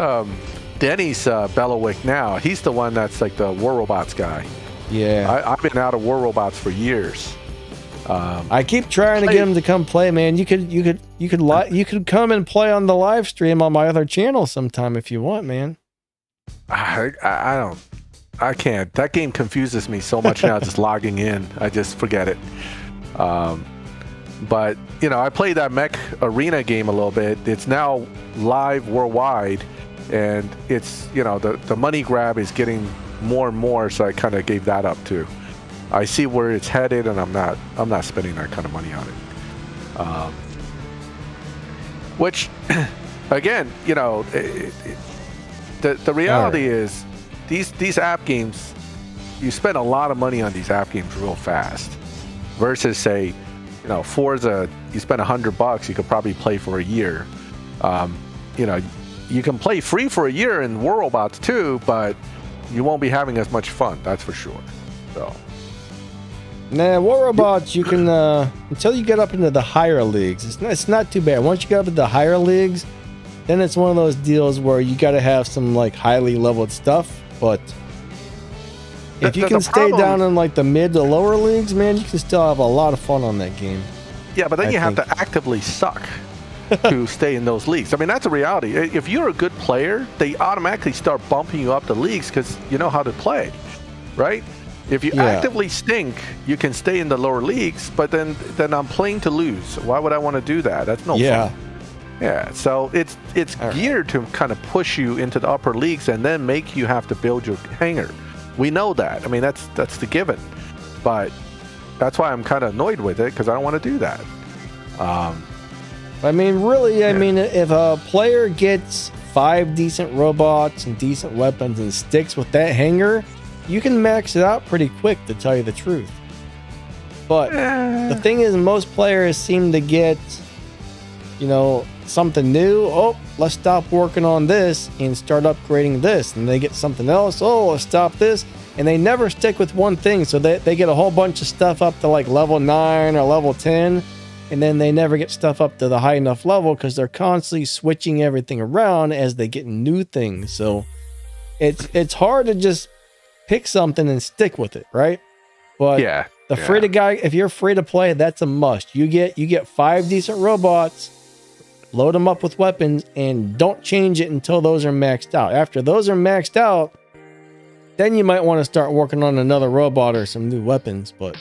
Denny's Belowick now. He's the one that's like the War Robots guy. Yeah. I've been out of War Robots for years. I keep trying to get him to come play, man. You could come and play on the live stream on my other channel sometime if you want, man. I can't. That game confuses me so much now. Just logging in, I just forget it. But you know, I played that Mech Arena game a little bit. It's now live worldwide, and it's, you know, the money grab is getting more and more. So I kind of gave that up too. I see where it's headed, and I'm not spending that kind of money on it. Which, again, you know, the reality is these app games, you spend a lot of money on these app games real fast. Versus, say, you know, Forza, you spend $100, you could probably play for a year. You know, you can play free for a year in War Robots too, but you won't be having as much fun. That's for sure. So. Nah, War Robots, you can, until you get up into the higher leagues, it's not too bad. Once you get up into the higher leagues, then it's one of those deals where you got to have some, like, highly leveled stuff. But if you can stay down in, like, the mid to lower leagues, man, you can still have a lot of fun on that game. Yeah, but then you have to actively suck to stay in those leagues. I mean, that's a reality. If you're a good player, they automatically start bumping you up the leagues because you know how to play, right? If you actively stink, you can stay in the lower leagues, but then I'm playing to lose. Why would I want to do that? That's no fun. Yeah, so it's geared to kind of push you into the upper leagues and then make you have to build your hangar. We know that. I mean, that's the given. But that's why I'm kind of annoyed with it, because I don't want to do that. I mean, really, I mean, if a player gets 5 decent robots and decent weapons and sticks with that hangar, you can max it out pretty quick, to tell you the truth. But the thing is, most players seem to get, you know, something new. Oh, let's stop working on this and start upgrading this. And they get something else. Oh, let's stop this. And they never stick with one thing. So they get a whole bunch of stuff up to like level 9 or level 10. And then they never get stuff up to the high enough level because they're constantly switching everything around as they get new things. So it's hard to just pick something and stick with it, right? But free to guy, if you're free to play, that's a must. You get 5 decent robots, load them up with weapons, and don't change it until those are maxed out. After those are maxed out, then you might want to start working on another robot or some new weapons. But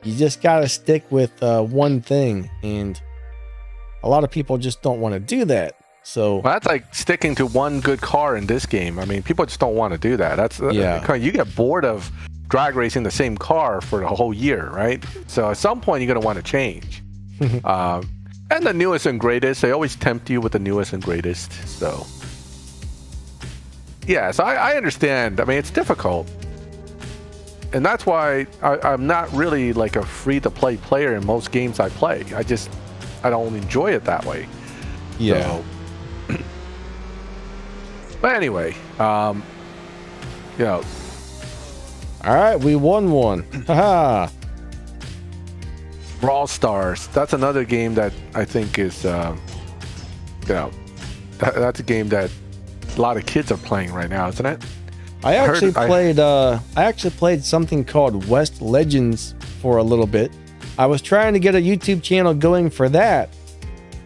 you just gotta stick with one thing, and a lot of people just don't want to do that. So well, that's like sticking to one good car in this game. I mean, people just don't want to do that. You get bored of drag racing the same car for the whole year, right? So at some point, you're going to want to change. And the newest and greatest, they always tempt you with the newest and greatest. So yeah, so I understand. I mean, it's difficult. And that's why I'm not really like a free-to-play player in most games I play. I don't enjoy it that way. Yeah. So, but anyway, All right, we won one. Haha. Brawl Stars. That's another game that I think is, that's a game that a lot of kids are playing right now, isn't it? I actually played something called West Legends for a little bit. I was trying to get a YouTube channel going for that.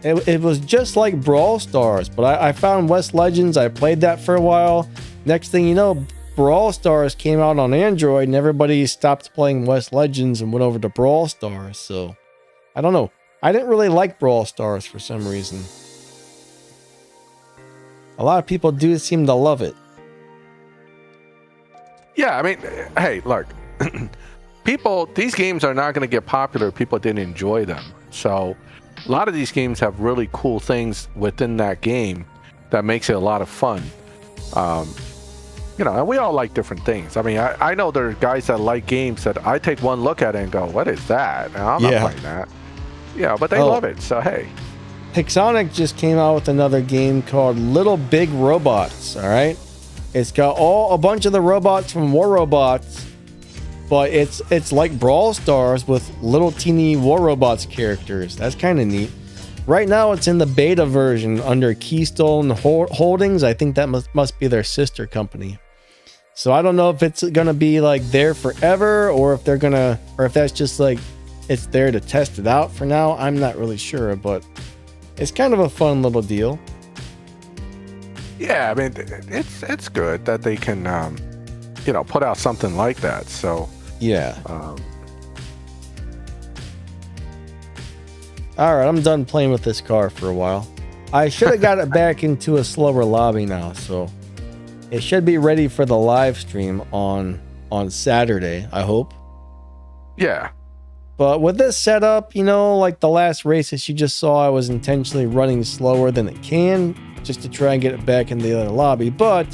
It was just like Brawl Stars, but I found West Legends. I played that for a while. Next thing you know, Brawl Stars came out on Android and everybody stopped playing West Legends and went over to Brawl Stars. So, I don't know. I didn't really like Brawl Stars for some reason. A lot of people do seem to love it. Yeah, I mean, hey, look. These games are not going to get popular if people didn't enjoy them. So, a lot of these games have really cool things within that game that makes it a lot of fun. And we all like different things. I mean, I know there are guys that like games that I take one look at it and go, what is that? And I'm not playing that. Yeah, but they love it, so hey. Pixonic just came out with another game called Little Big Robots, all right? It's got a bunch of the robots from War Robots, but it's like Brawl Stars with little teeny War Robots characters. That's kind of neat. Right now, it's in the beta version under Keystone Holdings. I think that must be their sister company. So I don't know if it's gonna be like there forever, or if that's just like it's there to test it out for now. I'm not really sure, but it's kind of a fun little deal. Yeah, I mean, it's good that they can, put out something like that. So yeah. All right, I'm done playing with this car for a while. I should have got it back into a slower lobby now, so it should be ready for the live stream on Saturday, I hope. Yeah. But with this setup, like the last races you just saw, I was intentionally running slower than it can just to try and get it back in the other lobby. But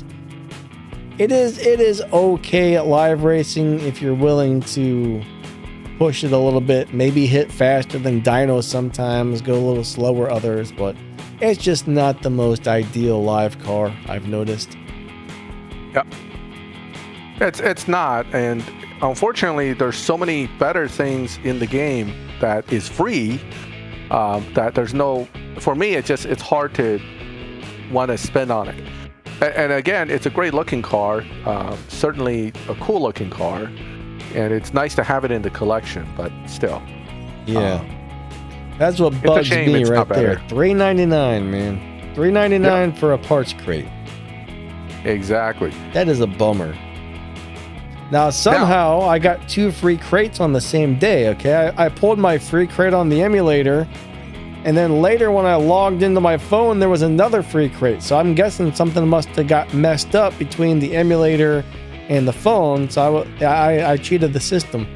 it is okay at live racing if you're willing to push it a little bit, maybe hit faster than Dino sometimes, go a little slower others, but it's just not the most ideal live car, I've noticed. Yeah. It's not, and unfortunately there's so many better things in the game that is free that there's no, for me it's hard to want to spend on it. And again, it's a great looking car, certainly a cool looking car. And it's nice to have it in the collection, but still. Yeah. That's what bugs me right there. $3.99, man. $3.99 for a parts crate. Exactly. That is a bummer. Now, somehow, I got 2 free crates on the same day, okay? I pulled my free crate on the emulator, and then later when I logged into my phone, there was another free crate. So I'm guessing something must have got messed up between the emulator and the phone, so I cheated the system.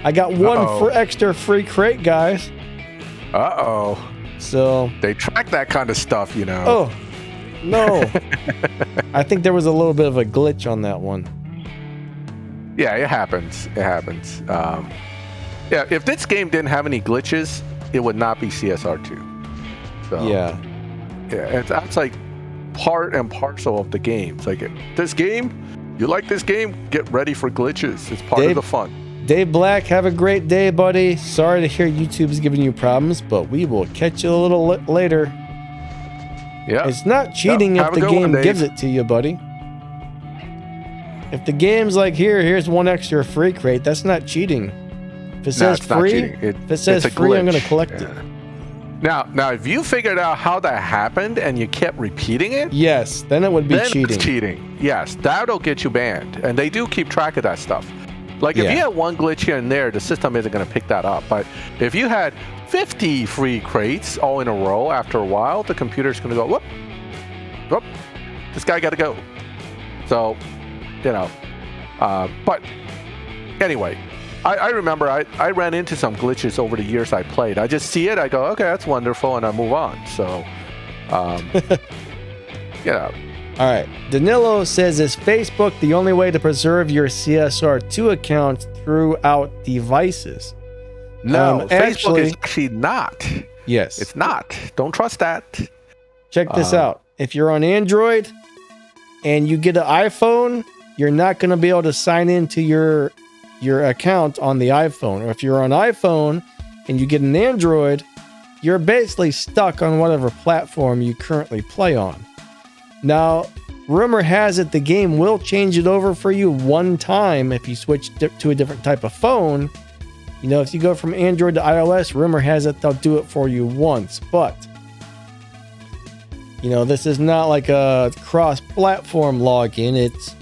I got one extra free crate, guys. So they track that kind of stuff, Oh, no. I think there was a little bit of a glitch on that one. Yeah, it happens. Yeah, if this game didn't have any glitches, it would not be CSR2. So, yeah, that's like part and parcel of the game. It's like this game. You like this game? Get ready for glitches. It's part of the fun. Dave Black, have a great day, buddy. Sorry to hear YouTube's giving you problems, but we will catch you a little later. Yeah. It's not cheating if the game gives it to you, buddy. If the game's like, here's one extra free crate, that's not cheating. If it says free, I'm going to collect it. Now, if you figured out how that happened and you kept repeating it, yes, then it would be cheating. It's cheating. Yes, that'll get you banned, and they do keep track of that stuff. Like if you had one glitch here and there, the system isn't going to pick that up. But if you had 50 free crates all in a row, after a while, the computer's going to go, whoop, whoop, this guy got to go. So, but anyway, I remember I ran into some glitches over the years I played. I just see it, I go, okay, that's wonderful, and I move on. So, All right. Danilo says, is Facebook the only way to preserve your CSR2 account throughout devices? No, Facebook is actually not. Yes. It's not. Don't trust that. Check this out. If you're on Android and you get an iPhone, you're not going to be able to sign into your account on the iPhone. Or if you're on iPhone and you get an Android, you're basically stuck on whatever platform you currently play on. Now, rumor has it the game will change it over for you one time if you switch to a different type of phone. If you go from Android to iOS, rumor has it they'll do it for you once. But, this is not like a cross-platform login. It's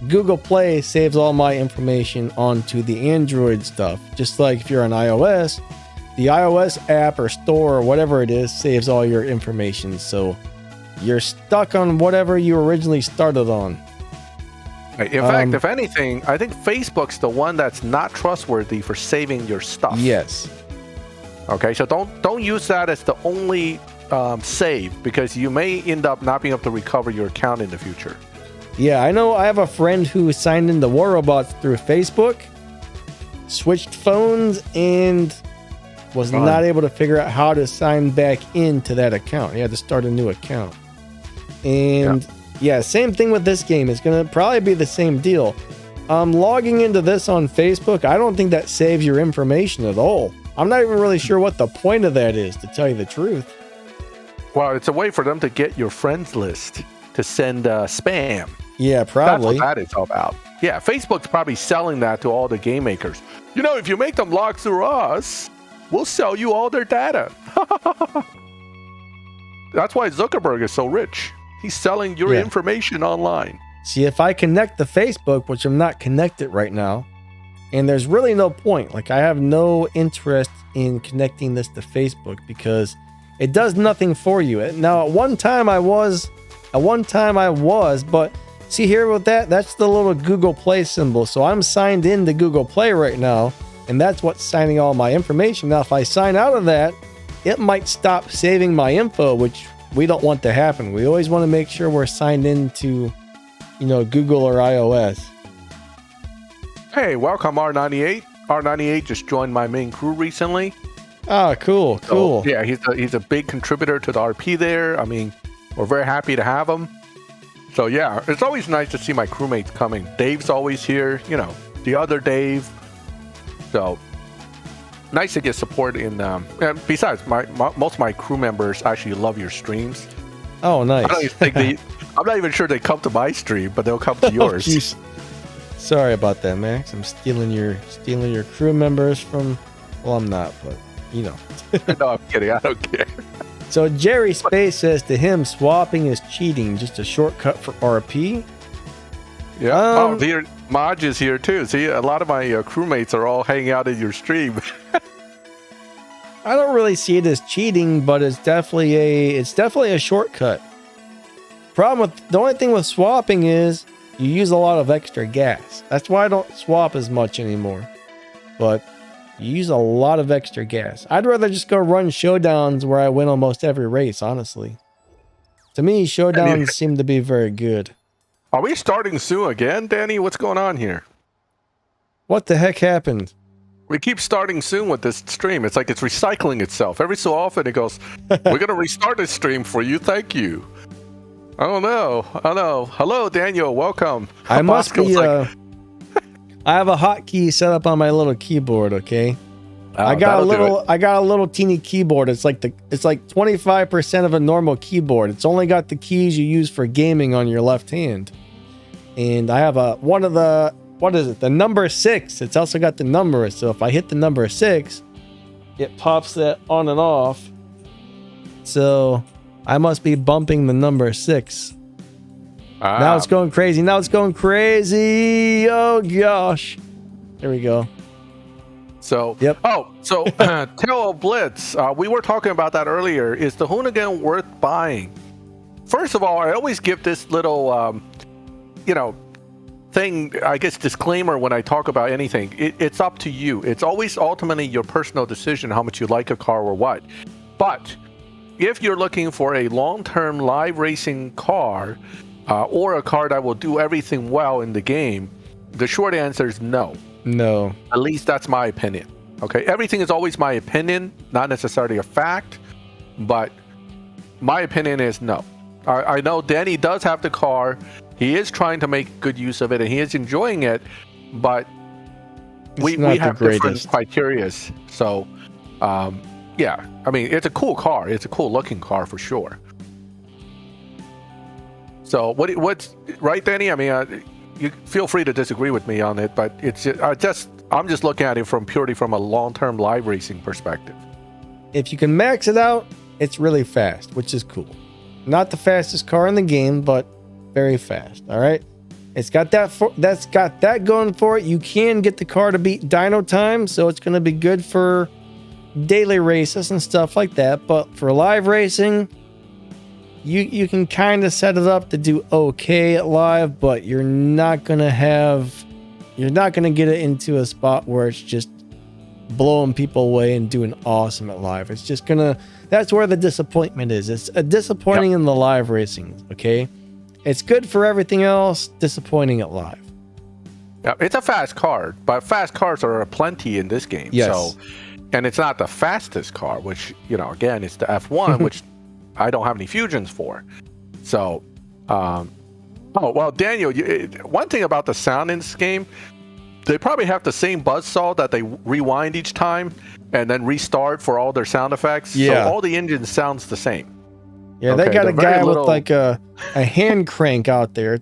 Google Play saves all my information onto the Android stuff. Just like if you're on iOS, the iOS app or store or whatever it is saves all your information. So you're stuck on whatever you originally started on. In fact, if anything, I think Facebook's the one that's not trustworthy for saving your stuff. Yes. Okay, so don't use that as the only save, because you may end up not being able to recover your account in the future. Yeah, I know. I have a friend who signed into War Robots through Facebook, switched phones, and was not able to figure out how to sign back into that account. He had to start a new account. And same thing with this game. It's going to probably be the same deal. Logging into this on Facebook, I don't think that saves your information at all. I'm not even really sure what the point of that is, to tell you the truth. Well, it's a way for them to get your friends list to send spam. Yeah, probably. That's what that is all about. Yeah, Facebook's probably selling that to all the game makers. If you make them log through us, we'll sell you all their data. That's why Zuckerberg is so rich. He's selling your information online. See, if I connect to Facebook, which I'm not connected right now, and there's really no point. Like, I have no interest in connecting this to Facebook because it does nothing for you. Now, at one time I was, but see here with that, that's the little Google Play symbol. So I'm signed into Google Play right now, and that's what's signing all my information. Now, if I sign out of that, it might stop saving my info, which we don't want to happen. We always want to make sure we're signed into, Google or iOS. Hey, welcome R98. R98 just joined my main crew recently. Ah, cool. So, yeah, he's a big contributor to the RP there. I mean, we're very happy to have him. So yeah, it's always nice to see my crewmates coming. Dave's always here, the other Dave. So nice to get support in. And besides, most of my crew members actually love your streams. Oh, nice. I'm not even sure they come to my stream, but they'll come to yours. Geez. Sorry about that, Max. I'm stealing your crew members from. Well, I'm not, but No, I'm kidding. I don't care. So Jerry Space says to him, swapping is cheating, just a shortcut for RP. Yeah. Here, Maj is here too. See, a lot of my crewmates are all hanging out in your stream. I don't really see it as cheating, but it's definitely a shortcut. The only thing with swapping is you use a lot of extra gas. That's why I don't swap as much anymore. But you use a lot of extra gas. I'd rather just go run showdowns where I win almost every race, honestly. To me, showdowns seem to be very good. Are we starting soon again, Danny? What's going on here? What the heck happened? We keep starting soon with this stream. It's like it's recycling itself. Every so often it goes, we're going to restart this stream for you. Thank you. I don't know. Hello, Daniel. Welcome. I must be... I have a hotkey set up on my little keyboard, okay? I got a little teeny keyboard. It's like 25% of a normal keyboard. It's only got the keys you use for gaming on your left hand. And I have the number 6. It's also got the number. So if I hit the number 6, it pops that on and off. So I must be bumping the number 6. Now it's going crazy. Oh gosh. There we go. So, yep. So Tail Blitz, we were talking about that earlier. Is the Hoonigan worth buying? First of all, I always give this little, thing, I guess, disclaimer when I talk about anything. It's up to you. It's always ultimately your personal decision how much you like a car or what. But if you're looking for a long-term live racing car or a car that will do everything well in the game, the short answer is no. No. At least that's my opinion. Okay, everything is always my opinion, not necessarily a fact, but my opinion is no. I know Danny does have the car. He is trying to make good use of it, and he is enjoying it, but we have different criteria. So, yeah, I mean, it's a cool car. It's a cool looking car for sure. So what's right, Danny? I mean, you feel free to disagree with me on it, but it's I'm just looking at it purely from a long-term live racing perspective. If you can max it out, it's really fast, which is cool. Not the fastest car in the game, but very fast. All right, that's got that going for it. You can get the car to beat dyno time, so it's going to be good for daily races and stuff like that. But for live racing, you can kind of set it up to do okay at live, but you're not gonna get it into a spot where it's just blowing people away and doing awesome at live. It's just that's where the disappointment is. It's a disappointing in the live racing. Okay, it's good for everything else, disappointing at live. Yeah, it's a fast car, but fast cars are aplenty in this game. Yes. So, and it's not the fastest car, which again, it's the F1, which I don't have any fusions for. So, Daniel, one thing about the sound in this game, they probably have the same buzzsaw that they rewind each time and then restart for all their sound effects. Yeah. So all the engine sounds the same. Yeah, they got a guy with like a hand crank out there.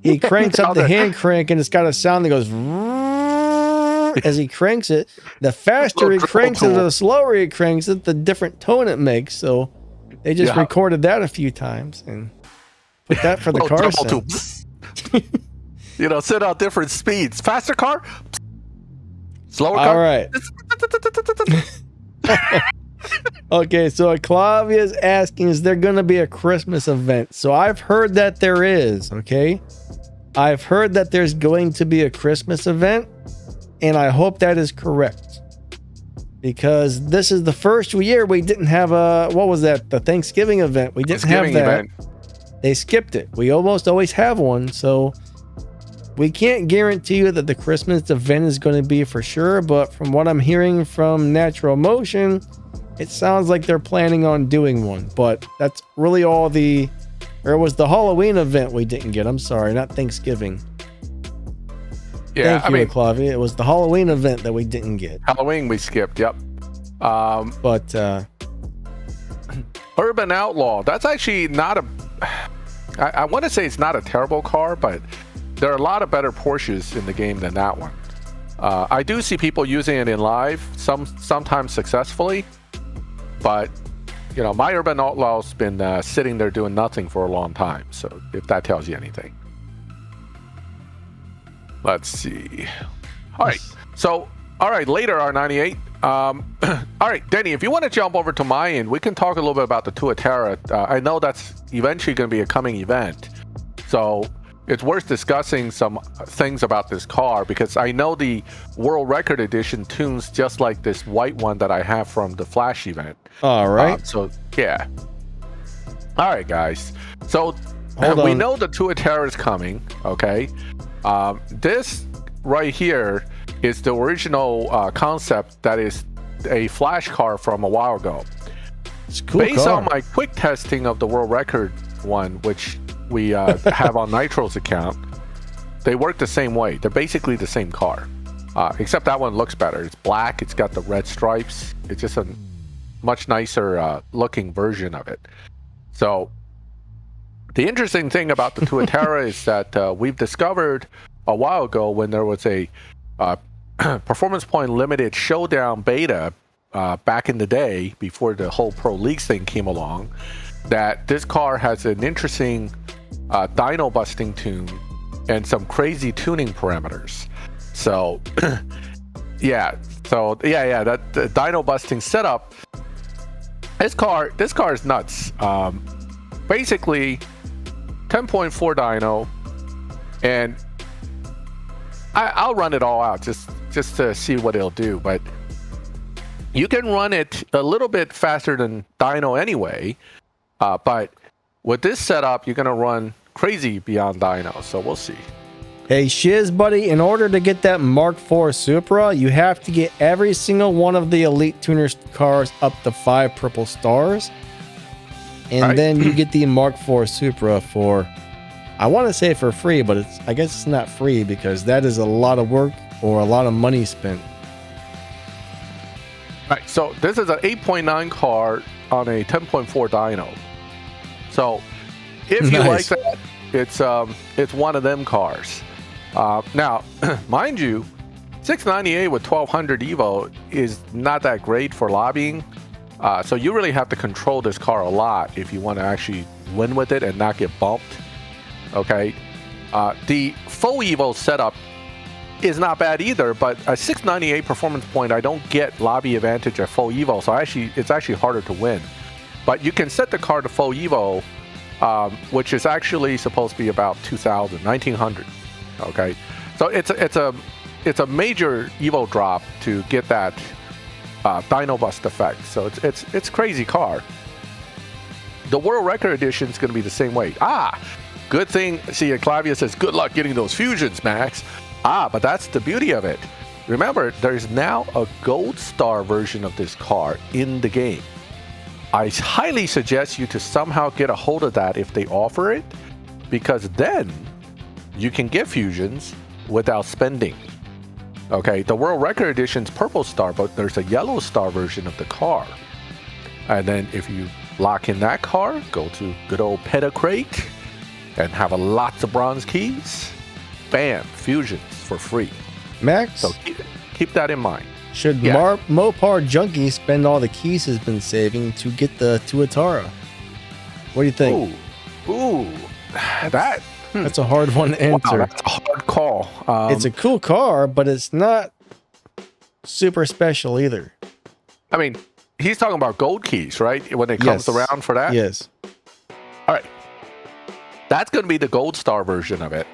He cranks up the hand crank and it's got a sound that goes as he cranks it. The faster he cranks it, the slower he cranks it, the different tone it makes. So they just recorded that a few times and put that for the car sound. Set out different speeds. Faster car, slower car. All right. Okay, so Clavia is asking, is there going to be a Christmas event? So I've heard that there is, okay? I've heard that there's going to be a Christmas event, and I hope that is correct. Because this is the first year we didn't have the Thanksgiving event. We didn't have that. Event. They skipped it. We almost always have one, so we can't guarantee you that the Christmas event is going to be for sure, but from what I'm hearing from Natural Motion, it sounds like they're planning on doing one. But that's really it was the Halloween event we didn't get. I'm sorry, not Thanksgiving. Yeah, Thank you, Clavia. It was the Halloween event that we didn't get. Halloween we skipped, yep. But Urban Outlaw, that's actually not I want to say it's not a terrible car, but there are a lot of better Porsches in the game than that one. I do see people using it in live, sometimes successfully, but my Urban Outlaw's been sitting there doing nothing for a long time, so if that tells you anything. Let's see. All right. So, later, R98. All right, Denny, if you want to jump over to my end, we can talk a little bit about the Tuatara. I know that's eventually going to be a coming event. So, it's worth discussing some things about this car because I know the World Record Edition tunes just like this white one that I have from the Flash event. All right. So, yeah. All right, guys. So, we know the Tuatara is coming, okay? This right here is the original concept that is a Flash car from a while ago. It's a cool Based car. on my quick testing of the World Record one, which we have on Nitro's account, they work the same way. They're basically the same car, except that one looks better. It's black. It's got the red stripes. It's just a much nicer looking version of it. So the interesting thing about the Tuatara is that we've discovered a while ago when there was a Performance Point Limited Showdown beta back in the day before the whole Pro Leagues thing came along, that this car has an interesting dyno busting tune and some crazy tuning parameters. So, yeah. So that the dyno busting setup. This car is nuts. Basically, 10.4 dyno, and I'll run it all out just to see what it'll do. But you can run it a little bit faster than dyno anyway. But with this setup, you're gonna run crazy beyond dyno. So we'll see. Hey, Shiz, buddy, in order to get that Mark IV Supra, you have to get every single one of the Elite Tuners cars up to 5 purple stars. And then you get the Mark IV Supra for, I want to say for free, but I guess it's not free because that is a lot of work or a lot of money spent. All right, so this is an 8.9 car on a 10.4 dyno. So if you like that, it's one of them cars. Now, mind you, 698 with 1200 Evo is not that great for lobbying. So you really have to control this car a lot if you want to actually win with it and not get bumped. Okay. The full Evo setup is not bad either, but a 698 performance point, I don't get lobby advantage at full Evo. So it's actually harder to win. But you can set the car to full Evo, which is actually supposed to be about 1900. Okay, so it's a major Evo drop to get that dyno bust effect. So it's crazy car. The World Record Edition is going to be the same way. Good thing. See, Clavia says, "Good luck getting those fusions, Max." But that's the beauty of it. Remember, there's now a gold star version of this car in the game. I highly suggest you to somehow get a hold of that if they offer it, because then you can get fusions without spending. Okay, the World Record Edition's purple star, but there's a yellow star version of the car. And then if you lock in that car, go to good old Petacrate and have lots of bronze keys, bam, fusions for free. Max? So keep that in mind. Should Mopar Junkie spend all the keys he's been saving to get the Tuatara? What do you think? Ooh, that's a hard one to answer. Wow, that's a hard call. It's a cool car, but it's not super special either. I mean, he's talking about gold keys, right? When it comes around for that? Yes. All right. That's going to be the gold star version of it.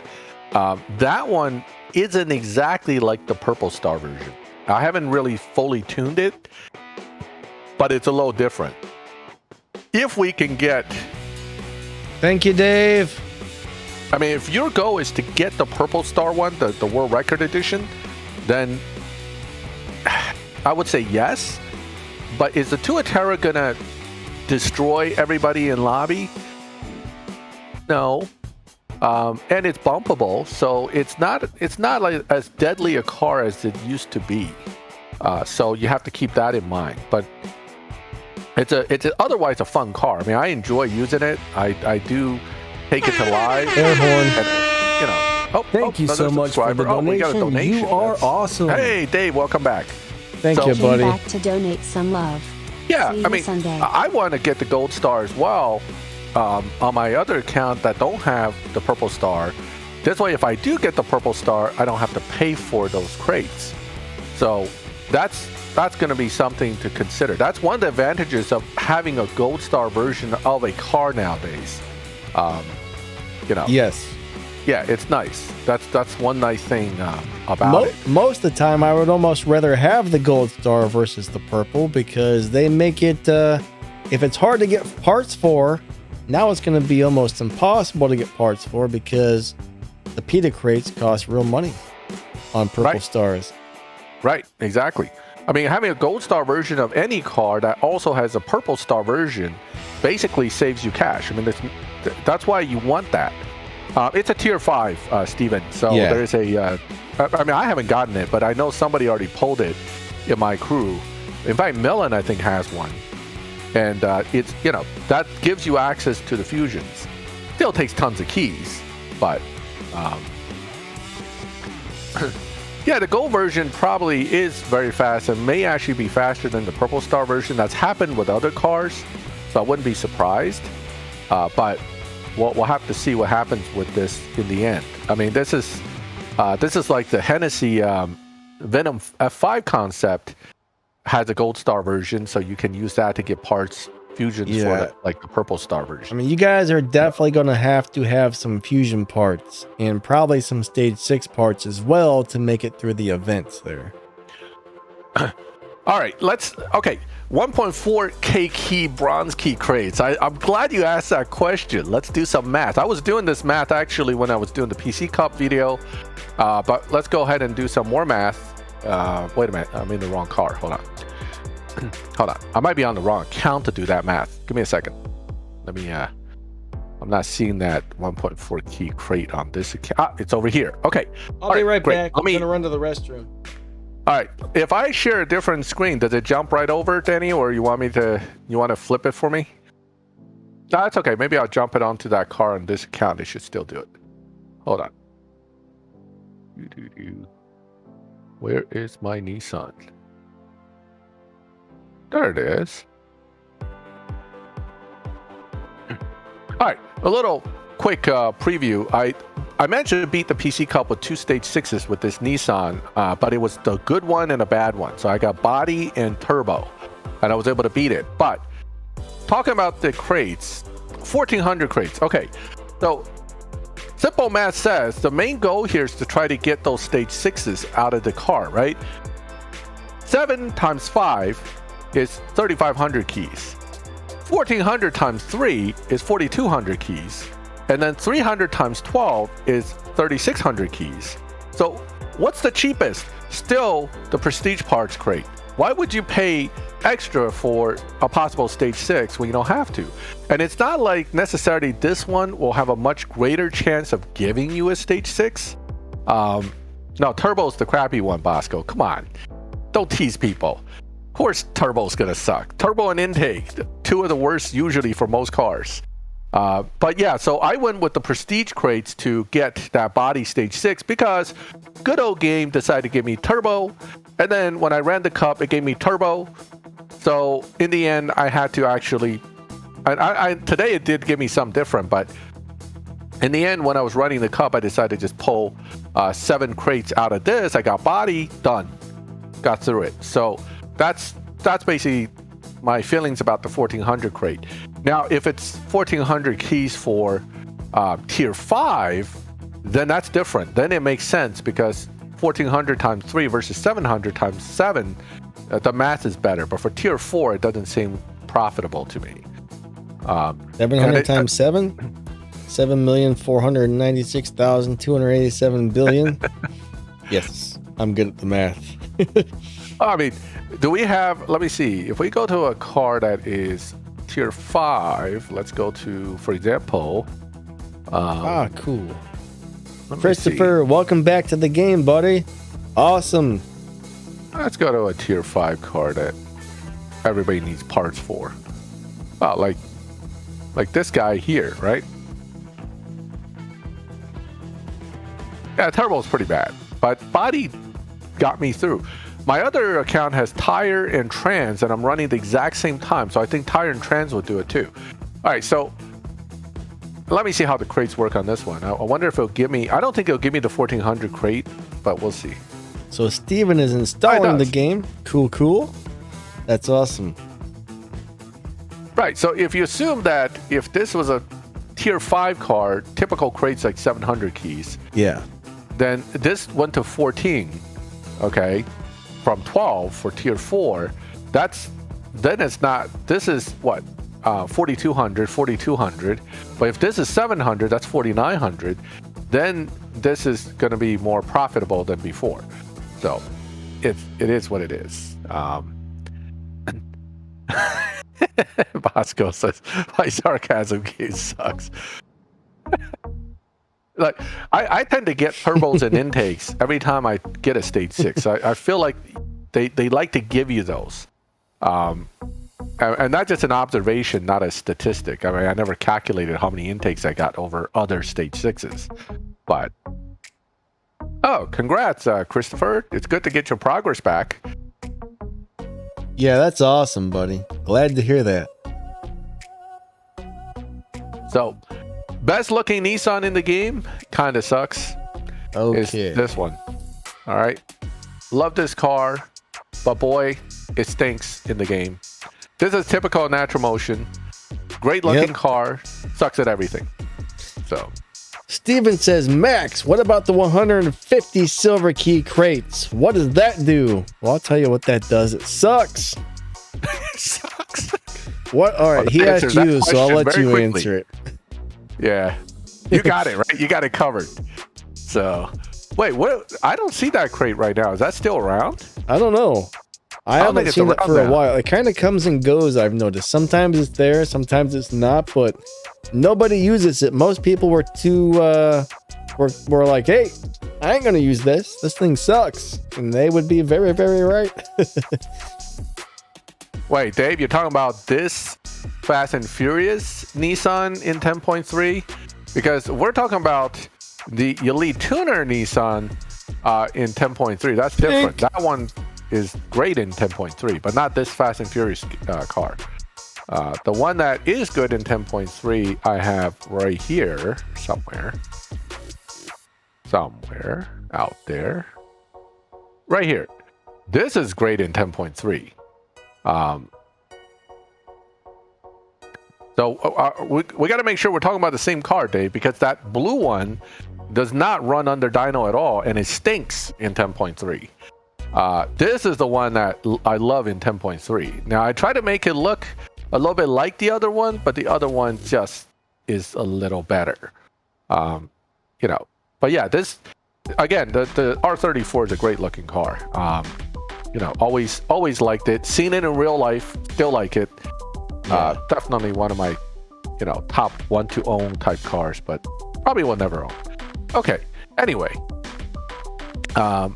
That one isn't exactly like the purple star version. I haven't really fully tuned it, but it's a little different. If we can get... Thank you, Dave. I mean, if your goal is to get the purple star one, the World Record Edition, then I would say yes. But is the Tuatara going to destroy everybody in lobby? No. And it's bumpable, so it's not like as deadly a car as it used to be. So you have to keep that in mind. But it's otherwise a fun car. I mean, I enjoy using it. I do take it to live. Air horn. And, Thank you so much for the donation. We got a donation. You are awesome. Hey, Dave, welcome back. Thank you, buddy. Back to donate some love. Yeah, I mean, I want to get the gold star as well. On my other account that don't have the purple star. This way, if I do get the purple star, I don't have to pay for those crates. So that's going to be something to consider. That's one of the advantages of having a gold star version of a car nowadays. Yes. Yeah, it's nice. That's one nice thing about it. Most of the time, I would almost rather have the gold star versus the purple because they make it. If it's hard to get parts for. Now it's going to be almost impossible to get parts for because the PETA crates cost real money on purple stars. Right, exactly. I mean, having a gold star version of any car that also has a purple star version basically saves you cash. I mean, that's why you want that. It's a tier 5, Steven. So there's a... I mean, I haven't gotten it, but I know somebody already pulled it in my crew. In fact, Millen, I think, has one. And it's, that gives you access to the fusions. Still takes tons of keys, but yeah, the gold version probably is very fast and may actually be faster than the purple star version. That's happened with other cars, so I wouldn't be surprised. But we'll have to see what happens with this in the end. I mean, this is This is like the Hennessy Venom F5 concept has a gold star version, so you can use that to get parts fusions for like the purple star version. I mean, you guys are definitely going to have some fusion parts and probably some stage 6 parts as well to make it through the events there. All right, okay. 1.4K key bronze key crates. I'm glad you asked that question. Let's do some math. I was doing this math actually when I was doing the PC Cup video, but let's go ahead and do some more math. Wait a minute, I'm in the wrong car. Hold on. Hold on. I might be on the wrong account to do that math. Give me a second. Let me, I'm not seeing that 1.4 key crate on this account. It's over here. Okay. I'll be right back. I'm going to run to the restroom. All right. If I share a different screen, does it jump right over, Danny, or you want to flip it for me? No, that's okay. Maybe I'll jump it onto that car on this account. It should still do it. Hold on. Where is my Nissan? There it is. All right, a little quick preview. I managed to beat the PC Cup with 2 stage 6s with this Nissan, but it was the good one and a bad one. So I got body and turbo, and I was able to beat it. But talking about the crates, 1,400 crates. Okay, so simple math says the main goal here is to try to get those stage 6s out of the car, right? 7 times 5 is 3,500 keys. 1,400 times 3 is 4,200 keys. And then 300 times 12 is 3,600 keys. So what's the cheapest? Still the prestige parts crate. Why would you pay extra for a possible stage 6 when you don't have to? And it's not like necessarily this one will have a much greater chance of giving you a stage 6. No, turbo's the crappy one, Bosco. Come on. Don't tease people. Of course, turbo's gonna suck. Turbo and intake, 2 of the worst usually for most cars. But yeah, so I went with the prestige crates to get that body stage 6 because good old game decided to give me turbo, and then when I ran the cup, it gave me turbo. So in the end, I had to actually, today it did give me something different, but in the end, when I was running the cup, I decided to just pull 7 crates out of this. I got body, done, got through it. So that's basically my feelings about the 1,400 crate. Now, if it's 1,400 keys for tier 5, then that's different. Then it makes sense because 1,400 times 3 versus 700 times 7, the math is better. But for tier 4, it doesn't seem profitable to me. 700 times 7? 7,496,287 billion. Yes, I'm good at the math. I mean, do we have, let me see, if we go to a car that is tier 5, let's go to, for example, cool. Christopher, welcome back to the game, buddy. Awesome. Let's go to a tier 5 car that everybody needs parts for. Oh, like this guy here, right? Yeah, turbo's pretty bad, but body got me through. My other account has tire and trans, and I'm running the exact same time, so I think tire and trans will do it too. All right, so let me see how the crates work on this one. I wonder if it'll give me, I don't think it'll give me the 1,400 crate, but we'll see. So Steven is installing the game. Cool. That's awesome. Right, so if you assume that if this was a tier 5 car, typical crate's like 700 keys. Yeah. Then this went to 14, okay? From 12 for tier 4, then it's not, this is what, 4,200, but if this is 700, that's 4,900, then this is going to be more profitable than before. So it is what it is. Bosco says my sarcasm game sucks. Like I tend to get turbos and intakes every time I get a stage 6. I feel like they like to give you those, and that's just an observation, not a statistic. I mean, I never calculated how many intakes I got over other stage 6s, but congrats, Christopher! It's good to get your progress back. Yeah, that's awesome, buddy. Glad to hear that. So, best looking Nissan in the game kind of sucks. Okay. Is this one. All right. Love this car, but boy, it stinks in the game. This is typical Natural Motion. Great looking car, sucks at everything. So. Steven says, Max, what about the 150 silver key crates? What does that do? Well, I'll tell you what that does. It sucks. It sucks. What? All right, he asked you, so I'll let you answer it. Yeah. You got it, right? You got it covered. So, wait, what? I don't see that crate right now. Is that still around? I don't know. I haven't seen it for a while. It kind of comes and goes, I've noticed. Sometimes it's there, sometimes it's not, but nobody uses it. Most people were too, were like, hey, I ain't going to use this. This thing sucks. And they would be very, very right. Wait, Dave, you're talking about this Fast and Furious Nissan in 10.3? Because we're talking about the Elite Tuner Nissan in 10.3. That's different. That one is great in 10.3, but not this Fast and Furious car. The one that is good in 10.3, I have right here somewhere out there, right here. This is great in 10.3. So we got to make sure we're talking about the same car, Dave, because that blue one does not run under dyno at all, and it stinks in 10.3. This is the one that I love in 10.3. Now, I try to make it look a little bit like the other one, but the other one just is a little better. But yeah, this, again, the R34 is a great looking car. Always liked it. Seen it in real life, still like it. Definitely one of my, top one to own type cars, but probably will never own. Okay. Anyway, now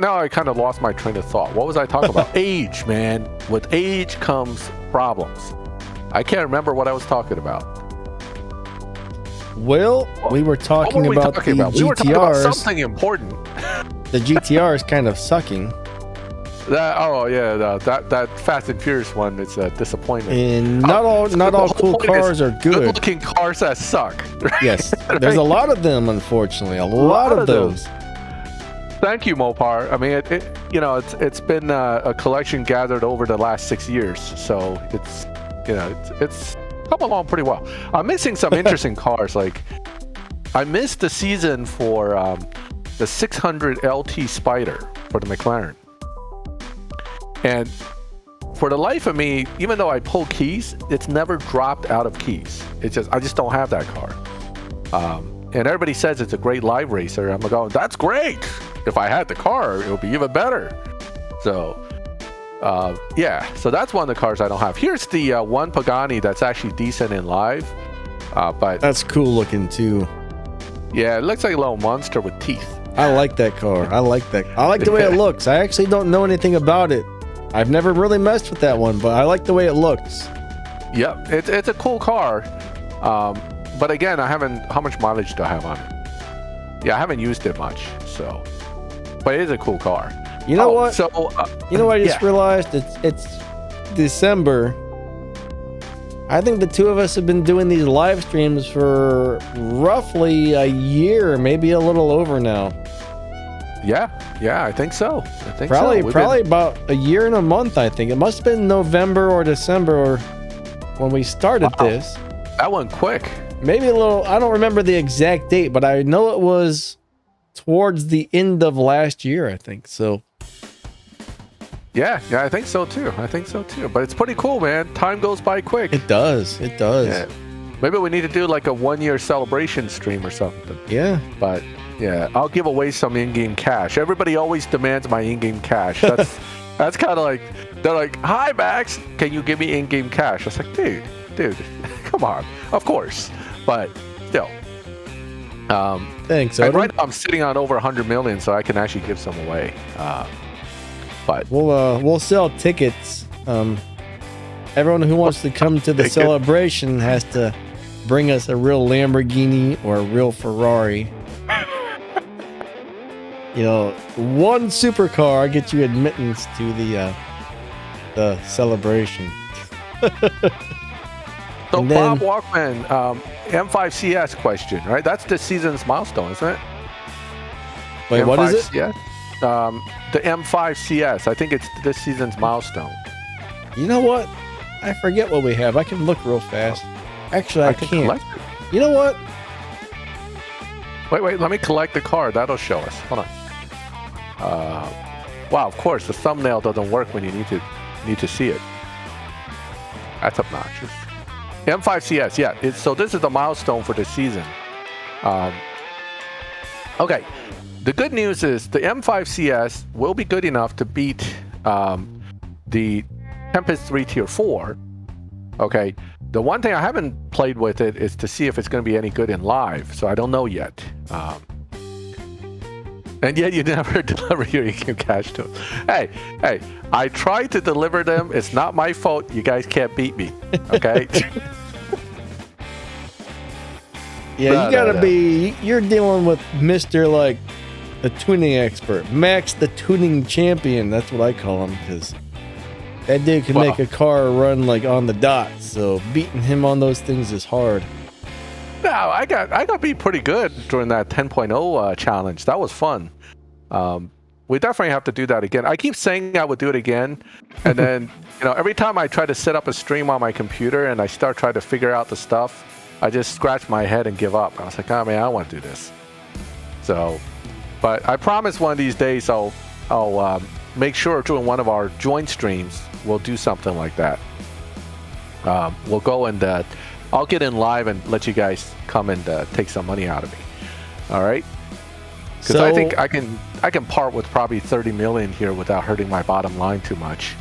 I kind of lost my train of thought. What was I talking about? Age, man. With age comes problems. I can't remember what I was talking about. Well, we were talking about the GTRs. We were talking about something important. The GTR is kind of sucking. That Fast and Furious one is a disappointment. And not all cool cars are good. Good-looking cars that suck. Yes, there's a lot of them, unfortunately. A lot of those. Thank you, Mopar. I mean, it's been a collection gathered over the last 6 years, so it's come along pretty well. I'm missing some interesting cars. Like, I missed the season for the 600 LT Spider for the McLaren. And for the life of me, even though I pull keys, it's never dropped out of keys. I just don't have that car. And everybody says it's a great live racer. I'm going, that's great. If I had the car, it would be even better. So, so that's one of the cars I don't have. Here's the one Pagani that's actually decent in live. But that's cool looking too. Yeah, it looks like a little monster with teeth. I like that car. I like the way it looks. I actually don't know anything about it. I've never really messed with that one, but I like the way it looks. Yep, it's a cool car. But again, how much mileage do I have on it? Yeah, I haven't used it much, so. But it is a cool car. You know what? So, you know what I just realized? It's December. I think the two of us have been doing these live streams for roughly a year, maybe a little over now. Yeah, I think so. Probably about a year and a month, I think. It must have been November or December when we started this. That went quick. Maybe a little, I don't remember the exact date, but I know it was towards the end of last year, I think. So. Yeah, I think so too. But it's pretty cool, man. Time goes by quick. It does. Yeah. Maybe we need to do like a 1-year celebration stream or something. Yeah. But yeah, I'll give away some in-game cash. Everybody always demands my in-game cash. That's kind of like, they're like, hi Max, can you give me in-game cash? I was like, dude, come on. Of course. But still. Thanks. Right now I'm sitting on over 100 million, so I can actually give some away. But we'll sell tickets. Everyone who wants to come to the celebration has to bring us a real Lamborghini or a real Ferrari. One supercar get you admittance to the celebration. So Bob Walkman, M5CS question, right? That's this season's milestone, isn't it? Wait, M5 what is it? CS? The M5CS. I think it's this season's milestone. You know what? I forget what we have. I can look real fast. Actually, I can't. You know what? Wait. Let me collect the card. That'll show us. Hold on. Wow. Of course, the thumbnail doesn't work when you need to see it. That's obnoxious. M5CS. Yeah. So this is the milestone for the season. Okay. The good news is the M5CS will be good enough to beat the Tempest 3 Tier 4. Okay. The one thing I haven't played with it is to see if it's going to be any good in live, so I don't know yet. And yet you never deliver your EQ cash to them. Hey, I tried to deliver them. It's not my fault. You guys can't beat me. Okay? Yeah, you gotta be, you're dealing with Mr. like the tuning expert, Max the tuning champion. That's what I call him, because that dude can make a car run like on the dot. So beating him on those things is hard. No, I got beat pretty good during that 10.0 challenge. That was fun. We definitely have to do that again. I keep saying I would do it again, and then every time I try to set up a stream on my computer and I start trying to figure out the stuff, I just scratch my head and give up. I was like, oh man, I don't want to do this. So, but I promise one of these days I'll make sure during one of our joint streams we'll do something like that. We'll go and I'll get in live and let you guys come and take some money out of me. All right? Because I think I can part with probably 30 million here without hurting my bottom line too much.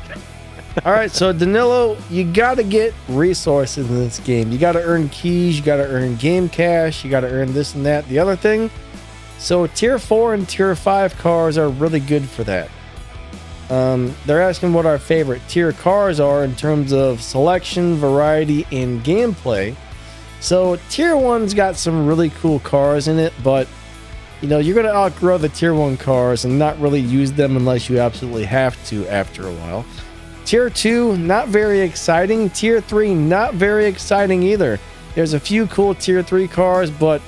All right, so Danilo, you got to get resources in this game. You got to earn keys, you got to earn game cash, you got to earn this and that. The other thing, so Tier 4 and Tier 5 cars are really good for that. They're asking what our favorite tier cars are in terms of selection, variety, and gameplay. So Tier 1's got some really cool cars in it, but you're going to outgrow the Tier 1 cars and not really use them unless you absolutely have to after a while. Tier 2, not very exciting. Tier 3, not very exciting either. There's a few cool Tier 3 cars, but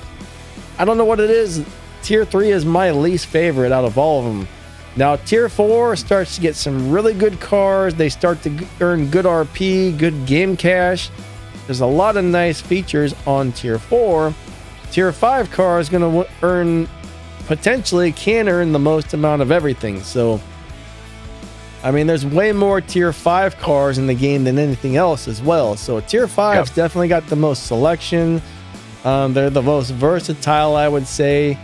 I don't know what it is. Tier 3 is my least favorite out of all of them. Now, Tier 4 starts to get some really good cars. They start to earn good RP, good game cash. There's a lot of nice features on Tier 4. Tier 5 car is going to potentially can earn the most amount of everything. So, I mean, there's way more Tier 5 cars in the game than anything else as well. So Tier 5's definitely got the most selection. They're the most versatile, I would say.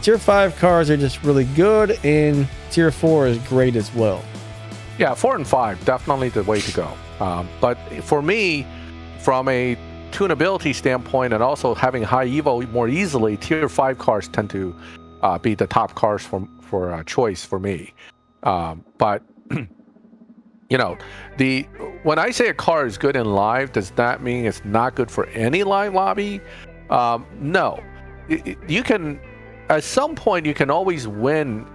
Tier 5 cars are just really good, and Tier 4 is great as well. Yeah, 4 and 5, definitely the way to go. But for me, from a tunability standpoint and also having high evo more easily, Tier 5 cars tend to be the top cars for choice for me. But when I say a car is good in live, does that mean it's not good for any live lobby? No. You can, at some point, you can always win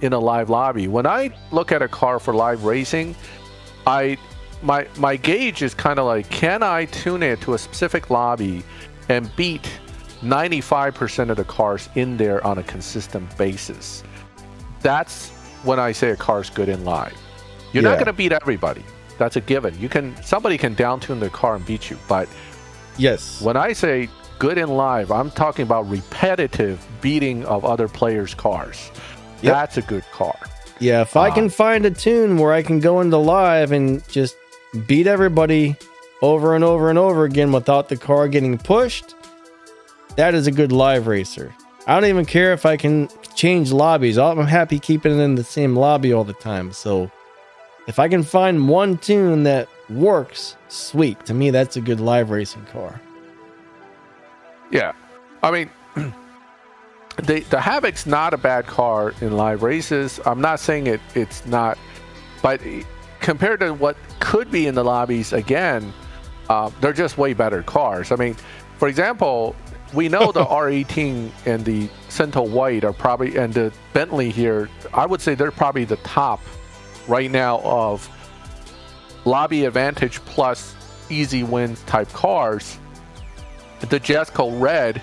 in a live lobby. When I look at a car for live racing, my gauge is kind of like, can I tune it to a specific lobby and beat 95% of the cars in there on a consistent basis? That's when I say a car's good in live. You're not going to beat everybody. That's a given. Somebody can down tune their car and beat you. But yes, when I say good in live, I'm talking about repetitive beating of other players' cars. Yep. That's a good car. Yeah, if I can find a tune where I can go into live and just beat everybody over and over and over again without the car getting pushed, that is a good live racer. I don't even care if I can change lobbies. I'm happy keeping it in the same lobby all the time. So if I can find one tune that works, sweet. To me, that's a good live racing car. Yeah. I mean, the Havoc's not a bad car in live races. I'm not saying it's not, but compared to what could be in the lobbies, again, they're just way better cars. I mean, for example, we know the R18 and the Cento White are probably, and the Bentley here, I would say they're probably the top right now of lobby advantage plus easy wins type cars, the Jesco Red,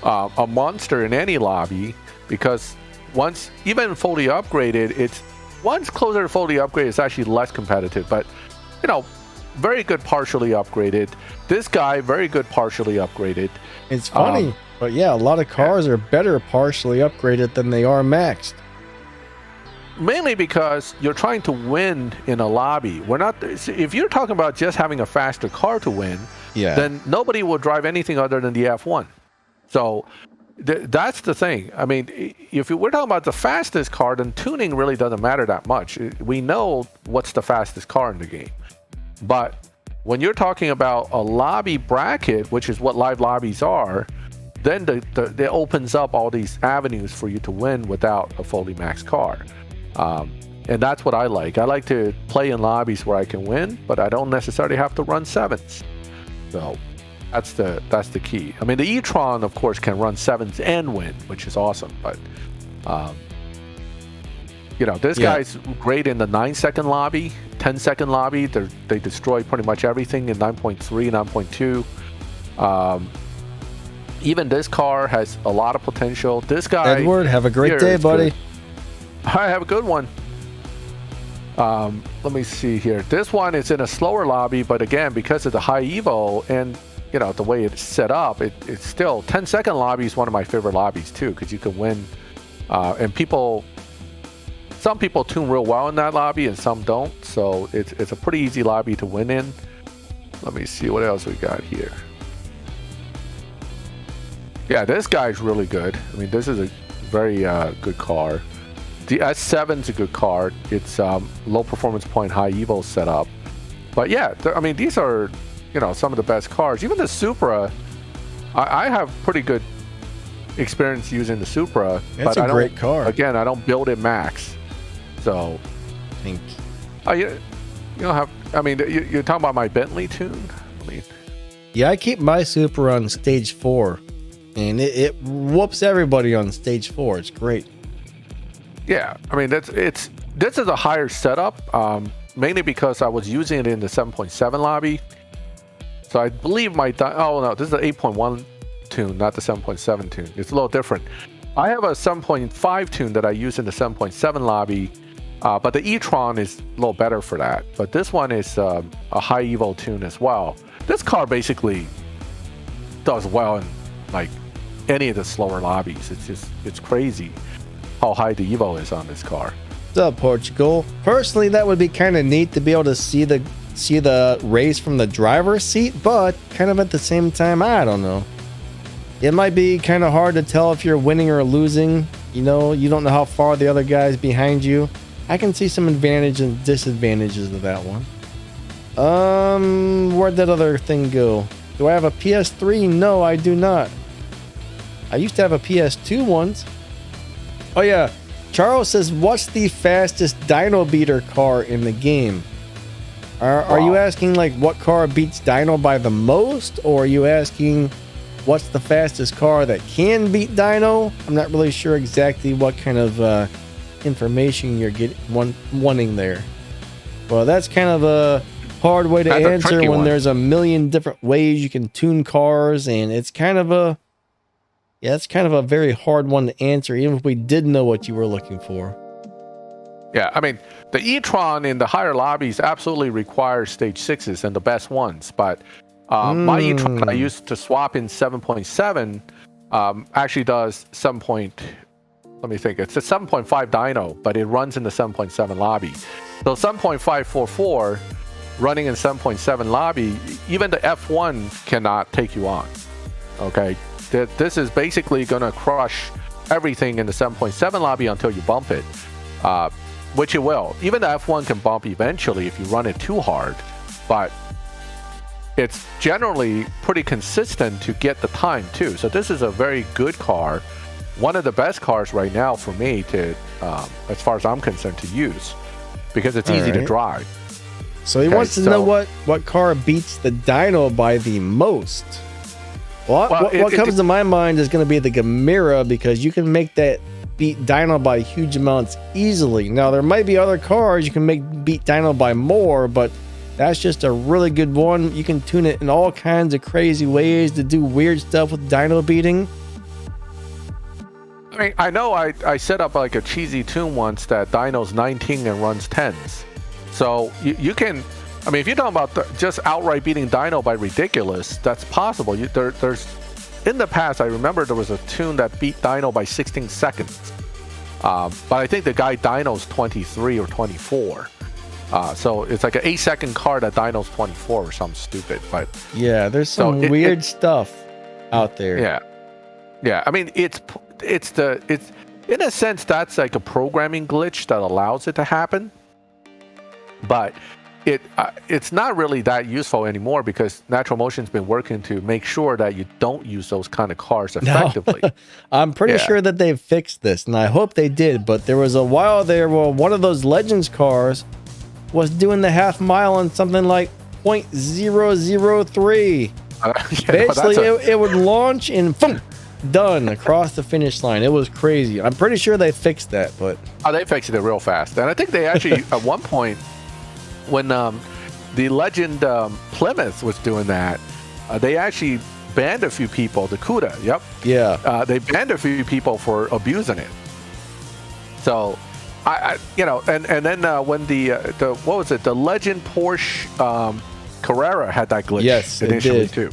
a monster in any lobby, because once even fully upgraded, once closer to fully upgraded, it's actually less competitive. But very good partially upgraded. This guy, very good partially upgraded. It's funny, but yeah, a lot of cars are better partially upgraded than they are maxed. Mainly because you're trying to win in a lobby. If you're talking about just having a faster car to win, then nobody will drive anything other than the F1. So that's the thing. I mean, if we're talking about the fastest car, then tuning really doesn't matter that much. We know what's the fastest car in the game. But when you're talking about a lobby bracket, which is what live lobbies are, then it opens up all these avenues for you to win without a fully maxed car. And that's what I like. I like to play in lobbies where I can win, but I don't necessarily have to run sevens. So that's the key. I mean, the e-tron, of course, can run sevens and win, which is awesome. But this guy's great in the 9-second lobby, 10-second lobby. They destroy pretty much everything in 9.3, 9.2. Even this car has a lot of potential. This guy, Edward, have a great day, buddy. I have a good one. Let me see here. This one is in a slower lobby, but again, because of the high evo and the way it's set up, it's still 10-second lobby is one of my favorite lobbies too, because you can win. And some people tune real well in that lobby and some don't. So it's a pretty easy lobby to win in. Let me see what else we got here. Yeah, this guy's really good. I mean, this is a very good car. The S7's a good car. It's low performance point, high evo setup. But yeah, I mean, these are some of the best cars. Even the Supra, I have pretty good experience using the Supra. It's a great car. Again, I don't build it max. So, you don't have. I mean, you're talking about my Bentley tune. I keep my Supra on stage 4, and it whoops everybody on stage 4. It's great. Yeah, I mean this is a higher setup, mainly because I was using it in the 7.7 lobby. So I believe this is the 8.1 tune, not the 7.7 tune. It's a little different. I have a 7.5 tune that I use in the 7.7 lobby, but the e-tron is a little better for that. But this one is a high evo tune as well. This car basically does well in like any of the slower lobbies. It's crazy how high the evo is on this car. What's up, Portugal? Personally, that would be kind of neat to be able to see the race from the driver's seat, but kind of at the same time, I don't know. It might be kind of hard to tell if you're winning or losing. You don't know how far the other guy's behind you. I can see some advantages and disadvantages of that one. Where'd that other thing go? Do I have a PS3? No, I do not. I used to have a PS2 once. Oh yeah, Charles says, what's the fastest dyno beater car in the game? Are you asking like what car beats dyno by the most, or are you asking what's the fastest car that can beat dyno? I'm not really sure exactly what kind of information you're wanting there. Well, that's kind of a hard way to answer when there's a million different ways you can tune cars, and it's kind of a very hard one to answer, even if we did know what you were looking for. Yeah, I mean, the e-tron in the higher lobbies absolutely requires stage 6s and the best ones, but my e-tron I used to swap in 7.7 actually does it's a 7.5 dyno, but it runs in the 7.7 lobby. So 7.544 running in 7.7 lobby, even the F1 cannot take you on. Okay, this is basically going to crush everything in the 7.7 lobby until you bump it, which it will. Even the F1 can bump eventually if you run it too hard, but it's generally pretty consistent to get the time too. So this is a very good car, one of the best cars right now for me to, as far as I'm concerned, to use, because it's easy to drive. So he wants to know what car beats the dyno by the most. What comes to my mind is going to be the Gamera, because you can make that beat dyno by huge amounts easily. Now, there might be other cars you can make beat dyno by more, but That's just a really good one. You can tune it in all kinds of crazy ways to do weird stuff with dyno beating. I mean, I know I set up like a cheesy tune once that dyno's 19 and runs 10s. So you can, I mean, if you're talking about just outright beating dyno by ridiculous, that's possible. There's in the past, I remember there was a tune that beat dyno by 16 seconds. But I think the guy dyno's 23 or 24. So it's like an 8-second card that dyno's 24 or something stupid. But yeah, there's some weird stuff out there. Yeah. I mean, it's in a sense that's like a programming glitch that allows it to happen. But it's not really that useful anymore because Natural Motion's been working to make sure that you don't use those kind of cars effectively. No. I'm pretty sure that they've fixed this, and I hope they did. But there was a while there where one of those Legends cars was doing the half mile on something like 0.003. Basically, it would launch and boom, done across the finish line. It was crazy. I'm pretty sure they fixed that, but they fixed it real fast. And I think they actually at one point, when the Legend Plymouth was doing that, they actually banned a few people. The CUDA, yeah, they banned a few people for abusing it. So, I and then when the what was it? The Legend Porsche Carrera had that glitch initially too.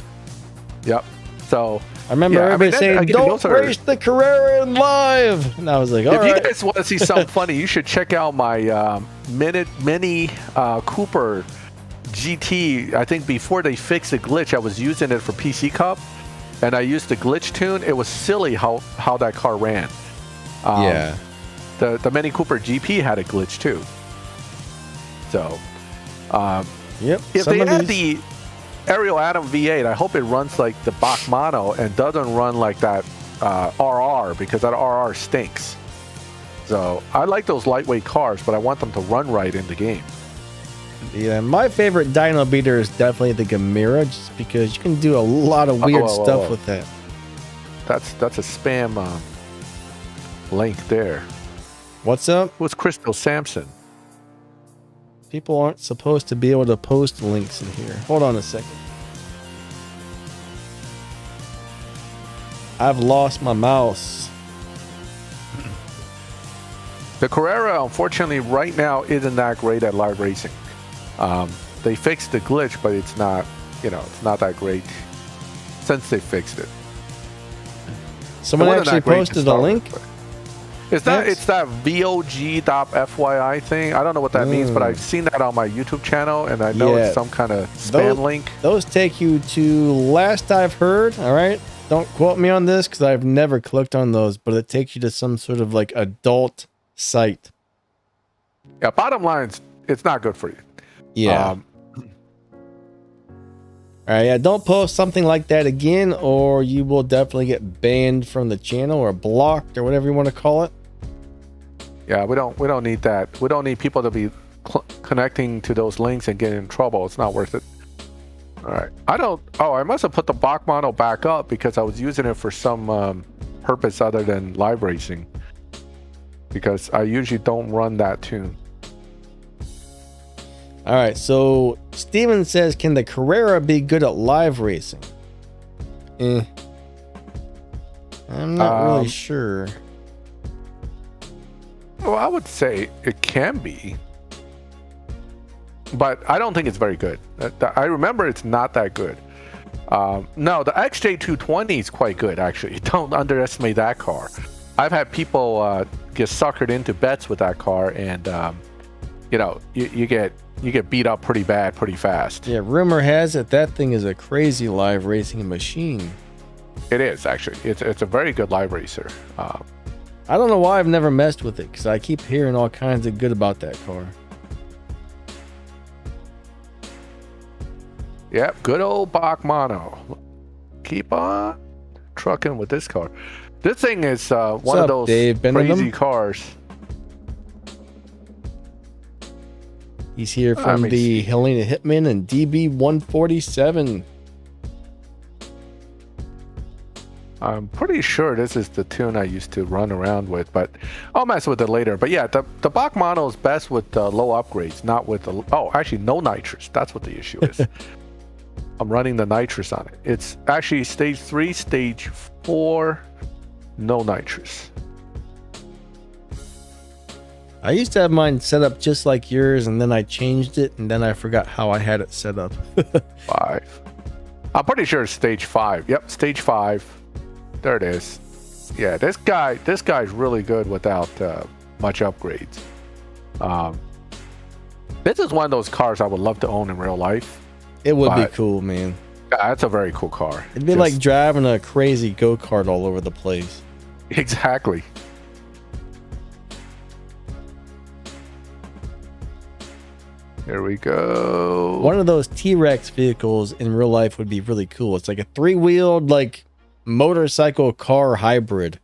Yep. So I remember everybody saying, "Don't race the Carrera in live," and I was like, "All right." If you guys want to see something funny, you should check out my Mini Cooper GT. I think before they fixed the glitch, I was using it for PC Cup, and I used the glitch tune. It was silly how that car ran. Yeah. The Mini Cooper GP had a glitch too. So, yep. If they had the Ariel Atom V8, I hope it runs like the Bach Mono and doesn't run like that RR, because that RR stinks. So I like those lightweight cars, but I want them to run right in the game. Yeah, my favorite dyno beater is definitely the Gamera, just because you can do a lot of weird stuff with that. That's a spam link there. What's up? Who's Crystal Sampson? People aren't supposed to be able to post links in here. Hold on a second. I've lost my mouse. The Carrera, unfortunately, right now isn't that great at live racing. They fixed the glitch, but it's not, it's not that great since they fixed it. Someone actually posted a link. It's that VOG.FYI thing. I don't know what that means, but I've seen that on my YouTube channel, and I know it's some kind of spam link. Those take you to, last I've heard, all right? Don't quote me on this because I've never clicked on those, but it takes you to some sort of like adult site. Yeah, bottom line, it's not good for you. Yeah. All right, yeah, don't post something like that again, or you will definitely get banned from the channel or blocked or whatever you want to call it. Yeah, we don't need that. We don't need people to be connecting to those links and getting in trouble. It's not worth it. All right. I must have put the Bach Mono back up because I was using it for some purpose other than live racing, because I usually don't run that tune. All right, so Steven says, can the Carrera be good at live racing? I'm not really sure. Well, I would say it can be, but I don't think it's very good. I remember it's not that good. No, the XJ220 is quite good, actually. Don't underestimate that car. I've had people get suckered into bets with that car, and you get beat up pretty bad pretty fast. Yeah, rumor has it that thing is a crazy live racing machine. It is, actually. It's a very good live racer. I don't know why I've never messed with it, because I keep hearing all kinds of good about that car. Yep, good old Bach Mono. Keep on trucking with this car. This thing is one of those crazy cars. He's here from the Helena Hitman and DB147. I'm pretty sure this is the tune I used to run around with, but I'll mess with it later. But yeah, the Bach Mono is best with low upgrades, not with the... Oh, actually, no nitrous. That's what the issue is. I'm running the nitrous on it. It's actually stage 3, stage 4, no nitrous. I used to have mine set up just like yours, and then I changed it, and then I forgot how I had it set up. 5. I'm pretty sure it's stage 5. Yep, stage 5. There it is. Yeah, this guy's really good without much upgrades. This is one of those cars I would love to own in real life. It would be cool, man. Yeah, that's a very cool car. It'd be like driving a crazy go-kart all over the place. Exactly. Here we go. One of those T-Rex vehicles in real life would be really cool. It's like a 3-wheeled, like, motorcycle car hybrid.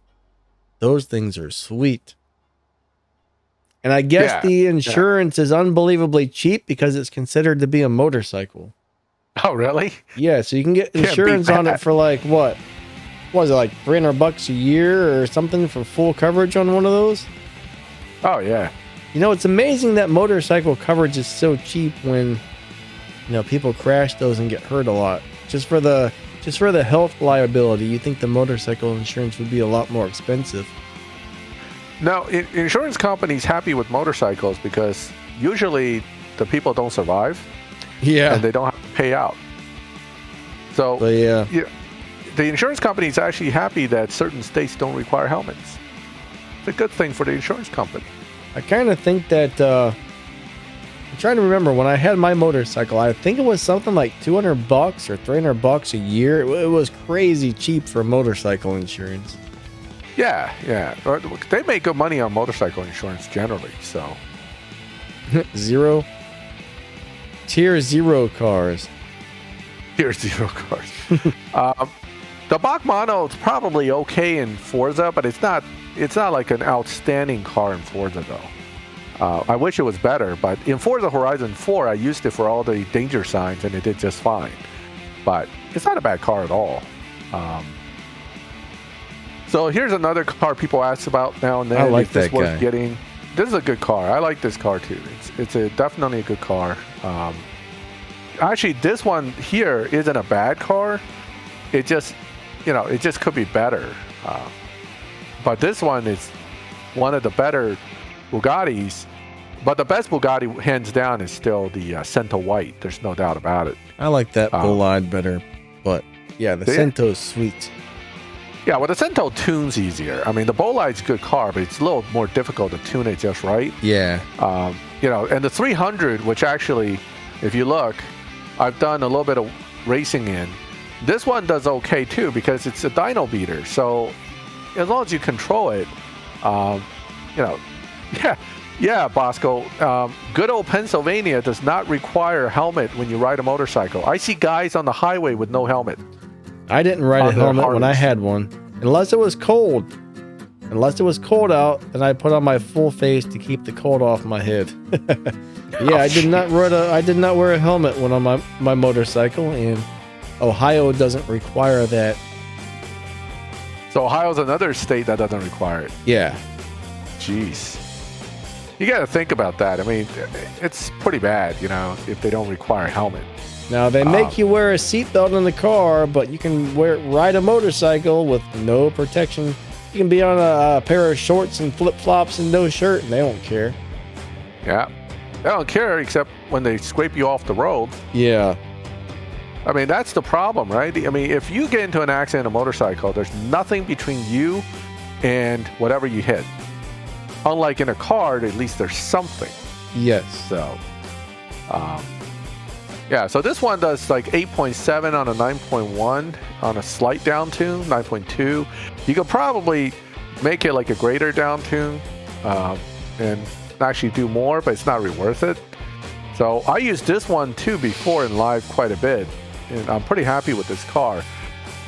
Those things are sweet. And I guess the insurance is unbelievably cheap because it's considered to be a motorcycle. Oh, really? Yeah, so you can get insurance on it for like what was it, like $300 a year or something for full coverage on one of those? Oh yeah. You know, it's amazing that motorcycle coverage is so cheap when, people crash those and get hurt a lot. Just for the health liability, you think the motorcycle insurance would be a lot more expensive. No, insurance companies happy with motorcycles because usually the people don't survive. Yeah. And they don't have to pay out. So the insurance company is actually happy that certain states don't require helmets. It's a good thing for the insurance company. I kind of think that, I'm trying to remember when I had my motorcycle, I think it was something like $200 or $300 a year. It was crazy cheap for motorcycle insurance. Yeah. They make good money on motorcycle insurance generally, so. Zero. Tier 0 cars. Tier 0 cars. The Bach Mono is probably okay in Forza, but it's not like an outstanding car in Forza though. I wish it was better, but in Forza Horizon 4, I used it for all the danger signs and it did just fine. But it's not a bad car at all. So here's another car people ask about now and then. I like that guy. This is a good car. I like this car too. It's definitely a good car. Actually, this one here isn't a bad car. It just could be better. But this one is one of the better Bugattis. But the best Bugatti, hands down, is still the Cento White. There's no doubt about it. I like that Bolide better. But yeah, the Cento's sweet. Yeah, well, the Cento tunes easier. I mean, the Bolide's a good car, but it's a little more difficult to tune it just right. Yeah. And the 300, which actually, if you look, I've done a little bit of racing in. This one does okay too because it's a dyno beater. So as long as you control it, yeah, Bosco. Good old Pennsylvania does not require a helmet when you ride a motorcycle. I see guys on the highway with no helmet. I didn't ride a helmet when I had one, unless it was cold. Unless it was cold out, then I put on my full face to keep the cold off my head. Yeah, I did not wear a helmet when on my motorcycle, and Ohio doesn't require that. So Ohio's another state that doesn't require it. Yeah. Jeez. You got to think about that. I mean, it's pretty bad, if they don't require a helmet. Now, they make you wear a seatbelt in the car, but you can ride a motorcycle with no protection. You can be on a pair of shorts and flip-flops and no shirt, and they don't care. Yeah. They don't care except when they scrape you off the road. Yeah. I mean, that's the problem, right? I mean, if you get into an accident on a motorcycle, there's nothing between you and whatever you hit. Unlike in a car, at least there's something. Yes. So, yeah, so this one does like 8.7 on a 9.1 on a slight down tune, 9.2. You could probably make it like a greater down tune and actually do more, but it's not really worth it. So I used this one too before in live quite a bit, and I'm pretty happy with this car.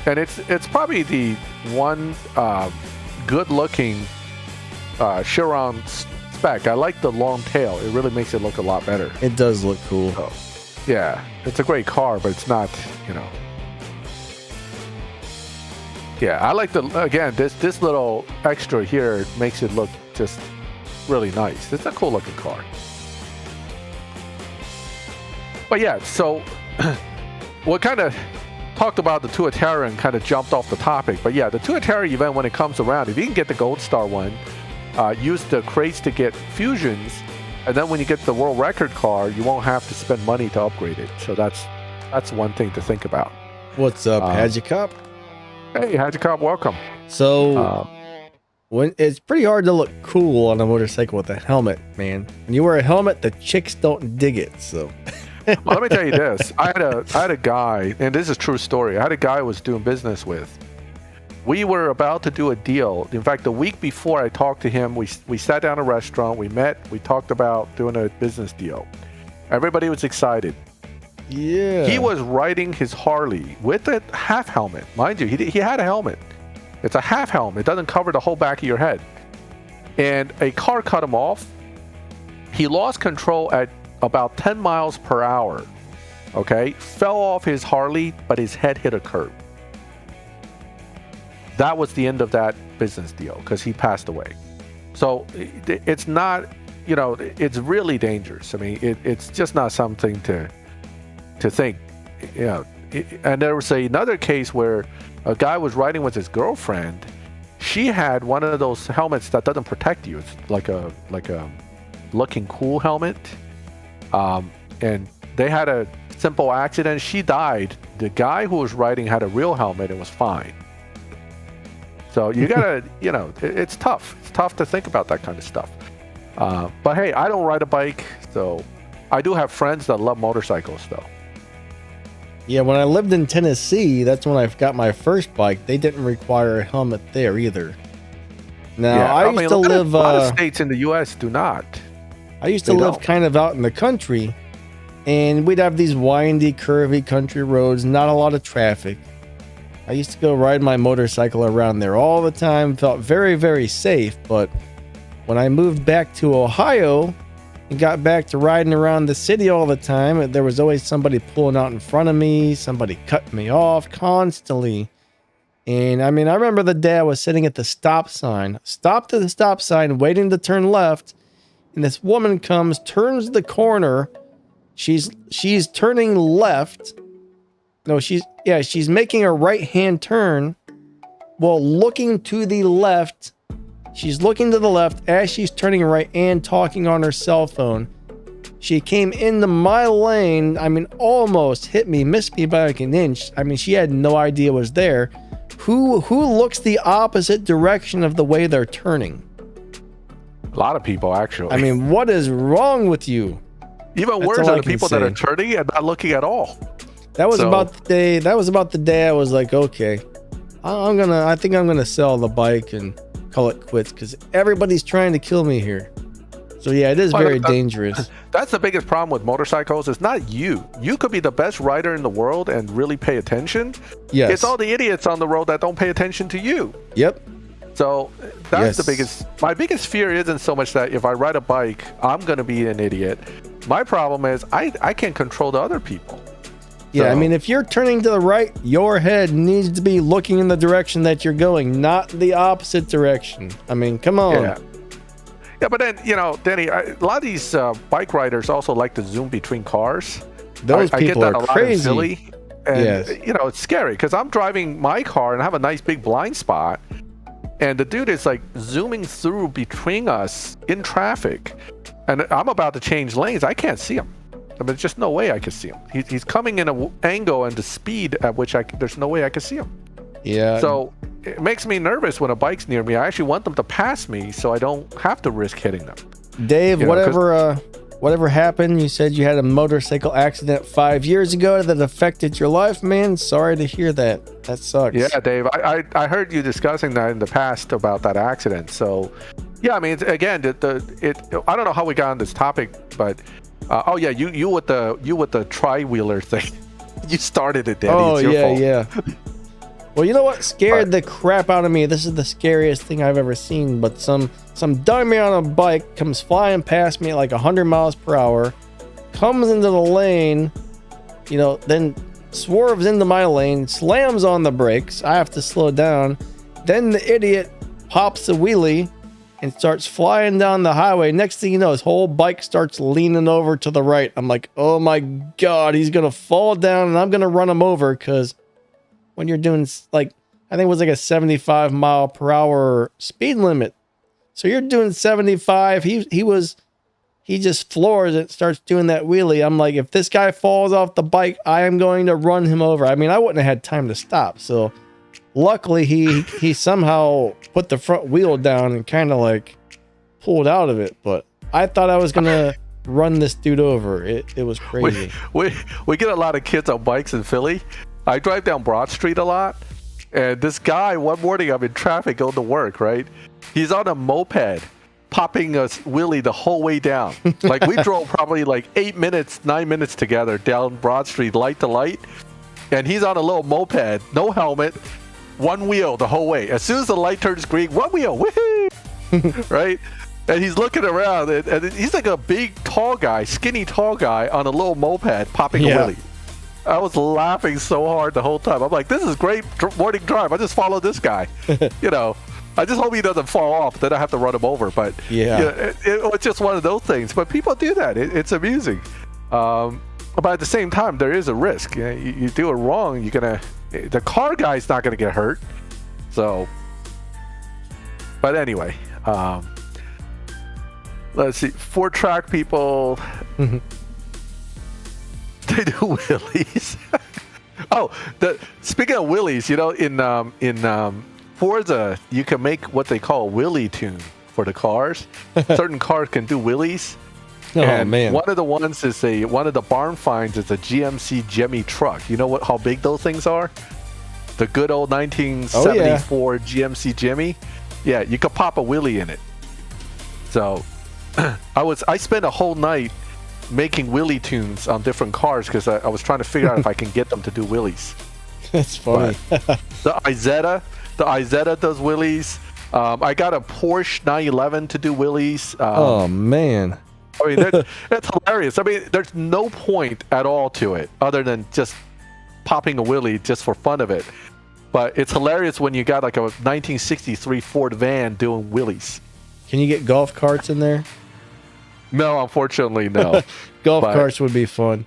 And it's probably the one good-looking Chiron spec. I like the long tail. It really makes it look a lot better. It does look cool. So, yeah, it's a great car, but it's not, Yeah, I like this little extra here makes it look just really nice. It's a cool looking car. But yeah, so what kind of talked about the Tuatara and kind of jumped off the topic. But yeah, the Tuatara event, when it comes around, if you can get the Gold Star one, use the crates to get fusions, and then when you get the world record car, you won't have to spend money to upgrade it. So that's one thing to think about. What's up, Hajikop? Hey, Hajikop, welcome. So when it's pretty hard to look cool on a motorcycle with a helmet, man. When you wear a helmet, the chicks don't dig it. So. Well, let me tell you this. I had a guy, and this is a true story. I had a guy I was doing business with. We were about to do a deal. In fact, the week before I talked to him, we sat down at a restaurant, we met, we talked about doing a business deal. Everybody was excited. Yeah. He was riding his Harley with a half helmet. Mind you, he had a helmet. It's a half helmet. It doesn't cover the whole back of your head. And a car cut him off. He lost control at about 10 miles per hour. Okay? Fell off his Harley, but his head hit a curb. That was the end of that business deal because he passed away. So it's not, it's really dangerous. I mean, it's just not something to think. And there was another case where a guy was riding with his girlfriend. She had one of those helmets that doesn't protect you. It's like a looking cool helmet. And they had a simple accident. She died. The guy who was riding had a real helmet and was fine. So you gotta, it's tough. It's tough to think about that kind of stuff. But hey, I don't ride a bike, so I do have friends that love motorcycles, though. Yeah, when I lived in Tennessee, that's when I got my first bike. They didn't require a helmet there either. Now, yeah, I used to live... A lot of states in the U.S. do not. I used to live kind of out in the country, and we'd have these windy, curvy country roads, not a lot of traffic. I used to go ride my motorcycle around there all the time, felt very, very safe, but when I moved back to Ohio and got back to riding around the city all the time, there was always somebody pulling out in front of me, somebody cutting me off constantly. And I mean, I remember the day I was sitting at the stop sign, stopped at the stop sign, waiting to turn left, and this woman comes, turns the corner. She's turning left. No, she's making a right-hand turn while looking to the left. She's looking to the left as she's turning right and talking on her cell phone. She came into my lane. I mean, almost hit me, missed me by like an inch. I mean, she had no idea was there. Who looks the opposite direction of the way they're turning? A lot of people, actually. I mean, what is wrong with you? Even worse are the people that are turning and not looking at all. That was about the day. That was about the day I was like, okay, I think I'm gonna sell the bike and call it quits because everybody's trying to kill me here. So yeah, it is very dangerous. That's the biggest problem with motorcycles. It's not you. You could be the best rider in the world and really pay attention. Yes. It's all the idiots on the road that don't pay attention to you. Yep. So that's the biggest. My biggest fear isn't so much that if I ride a bike, I'm gonna be an idiot. My problem is I can't control the other people. Yeah, I mean, if you're turning to the right, your head needs to be looking in the direction that you're going, not the opposite direction. I mean, come on. Yeah, but then, Danny, a lot of these bike riders also like to zoom between cars. Those people are crazy. Philly, and, it's scary because I'm driving my car and I have a nice big blind spot. And the dude is like zooming through between us in traffic. And I'm about to change lanes. I can't see him. I mean, there's just no way I can see him. He's coming in an angle and the speed at which there's no way I can see him. Yeah. So it makes me nervous when a bike's near me. I actually want them to pass me so I don't have to risk hitting them. Dave, whatever happened, you said you had a motorcycle accident 5 years ago that affected your life, man. Sorry to hear that. That sucks. Yeah, Dave. I heard you discussing that in the past about that accident. So, yeah, I mean, again, I don't know how we got on this topic, but you with the tri-wheeler thing. You started it, Danny. Oh, it's your fault. Yeah. Well, you know what scared the crap out of me? This is the scariest thing I've ever seen. But some dummy on a bike comes flying past me at like 100 miles per hour, comes into the lane, then swerves into my lane, slams on the brakes. I have to slow down. Then the idiot pops a wheelie and starts flying down the highway. Next thing you know, his whole bike starts leaning over to the right. I'm like, oh my God, he's going to fall down and I'm going to run him over. Because when you're doing, like, I think it was like a 75 mile per hour speed limit. So you're doing 75. He just floors it, starts doing that wheelie. I'm like, if this guy falls off the bike, I am going to run him over. I mean, I wouldn't have had time to stop. So luckily he somehow put the front wheel down and kind of like pulled out of it. But I thought I was going to run this dude over. It was crazy. We get a lot of kids on bikes in Philly. I drive down Broad Street a lot. And this guy, one morning I'm in traffic going to work, right? He's on a moped, popping a wheelie the whole way down. Like, we drove probably like 9 minutes together down Broad Street, light to light. And he's on a little moped, no helmet, one wheel the whole way. As soon as the light turns green, one wheel, woohoo! Right? And he's looking around, and he's like a big, tall guy, skinny, tall guy on a little moped popping a wheelie. I was laughing so hard the whole time. I'm like, this is great morning drive. I just follow this guy. You know, I just hope he doesn't fall off. Then I have to run him over. But yeah, it's just one of those things. But people do that. It's amusing. But at the same time, there is a risk. You do it wrong, the car guy's not gonna get hurt. So, but anyway, let's see. 4-track people. They do wheelies. Speaking of wheelies, you know, in Forza, you can make what they call wheelie tune for the cars. Certain cars can do wheelies. Oh, and man. One of the ones is one of the barn finds is a GMC Jimmy truck. You know how big those things are? The good old 1974 GMC Jimmy. Yeah, you could pop a wheelie in it. So I spent a whole night making wheelie tunes on different cars because I was trying to figure out if I can get them to do wheelies. That's funny. The Izetta does wheelies. I got a Porsche 911 to do wheelies. Oh man! I mean, that's hilarious. I mean, there's no point at all to it other than just popping a wheelie just for fun of it. But it's hilarious when you got like a 1963 Ford van doing wheelies. Can you get golf carts in there? No, unfortunately, no. Golf carts would be fun.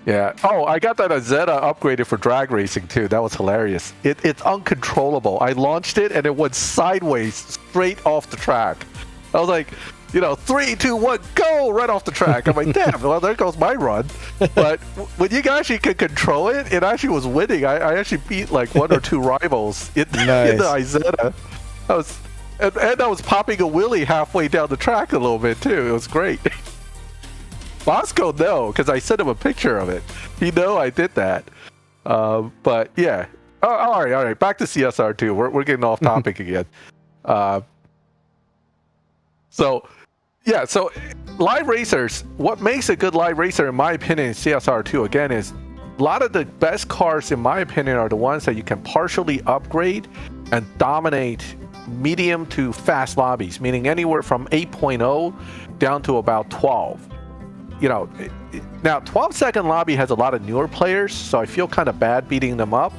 Yeah. Oh, I got that Izetta upgraded for drag racing too. That was hilarious. It's uncontrollable. I launched it and it went sideways straight off the track. I was like, 3, 2, 1, go! Right off the track. I'm like, damn, well, there goes my run. But when you actually could control it, it actually was winning. I actually beat like 1 or 2 rivals in the Izetta. And I was popping a wheelie halfway down the track a little bit too. It was great. Bosco, no, because I sent him a picture of it. He know I did that. But yeah. Oh, all right. Back to CSR2. We're getting off topic again. So live racers. What makes a good live racer, in my opinion, in CSR2 again is a lot of the best cars, in my opinion, are the ones that you can partially upgrade and dominate medium to fast lobbies, meaning anywhere from 8.0 down to about 12. Now 12-second lobby has a lot of newer players, so I feel kind of bad beating them up.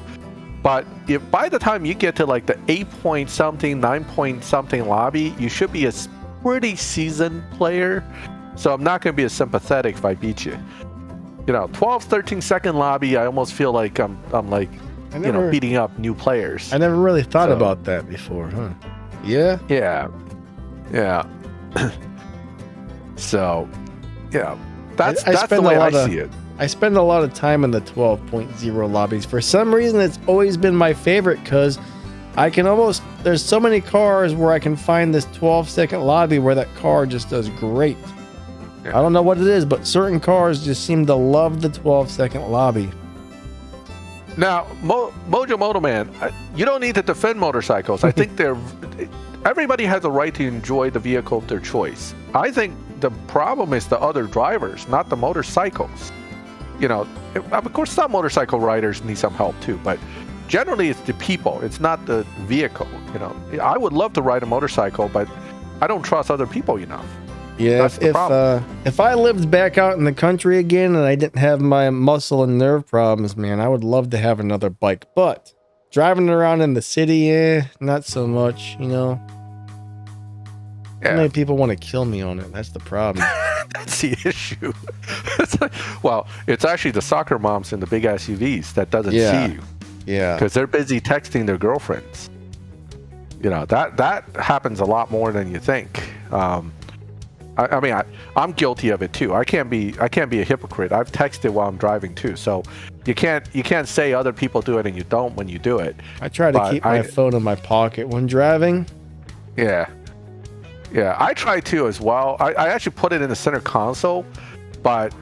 But if by the time you get to like the 8-point-something, 9-point-something lobby, you should be a pretty seasoned player. So I'm not going to be as sympathetic if I beat you. 12, 13-second lobby, I almost feel like I'm like, beating up new players. I never really thought about that before, huh? Yeah? Yeah. So, yeah. That's the way I see it. I spend a lot of time in the 12.0 lobbies. For some reason, it's always been my favorite because there's so many cars where I can find this 12-second lobby where that car just does great. Yeah. I don't know what it is, but certain cars just seem to love the 12-second lobby. Now, Mojo Moto Man, you don't need to defend motorcycles. I think everybody has a right to enjoy the vehicle of their choice. I think the problem is the other drivers, not the motorcycles. Of course, some motorcycle riders need some help too, but generally it's the people. It's not the vehicle. I would love to ride a motorcycle, but I don't trust other people enough. Yeah, if I lived back out in the country again and I didn't have my muscle and nerve problems, man, I would love to have another bike. But driving around in the city, not so much, you know. Yeah. Many people want to kill me on it. That's the problem. That's the issue. It's actually the soccer moms in the big SUVs that doesn't see you. Yeah. Because they're busy texting their girlfriends. You know, that happens a lot more than you think. I'm guilty of it too. I can't be a hypocrite. I've texted while I'm driving too. So you can't say other people do it and you don't when you do it. I try to keep my phone in my pocket when driving. Yeah. Yeah, I try to as well. I actually put it in the center console, but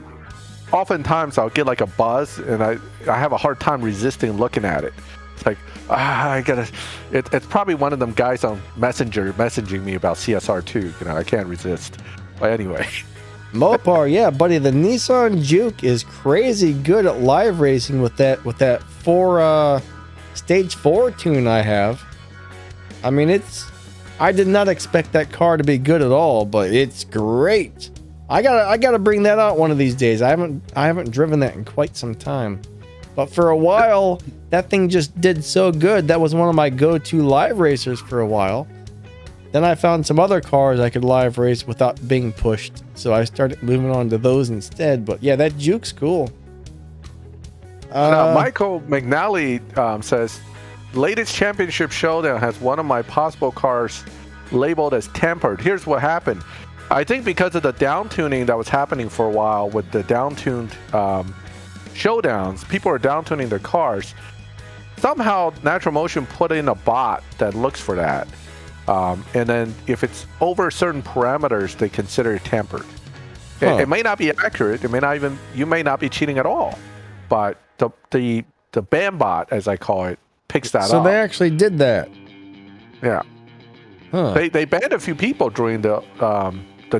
oftentimes I'll get like a buzz and I have a hard time resisting looking at it. It's like, it's probably one of them guys on Messenger messaging me about CSR2. You know, I can't resist. But anyway. Mopar, yeah, buddy, the Nissan Juke is crazy good at live racing with that stage 4 tune I have. I mean, I did not expect that car to be good at all, but it's great. I gotta bring that out one of these days. I haven't driven that in quite some time. But for a while, that thing just did so good. That was one of my go-to live racers for a while. Then I found some other cars I could live race without being pushed. So I started moving on to those instead. But yeah, that Juke's cool. Now, Michael McNally says, latest championship showdown has one of my possible cars labeled as tempered. Here's what happened. I think because of the down tuning that was happening for a while with the down tuned showdowns, people are down tuning their cars. Somehow Natural Motion put in a bot that looks for that. And then if it's over certain parameters, they consider it tempered. It may not be accurate. You may not be cheating at all. But the ban bot, as I call it, picks that up. So they actually did that. Yeah. Huh. They banned a few people during the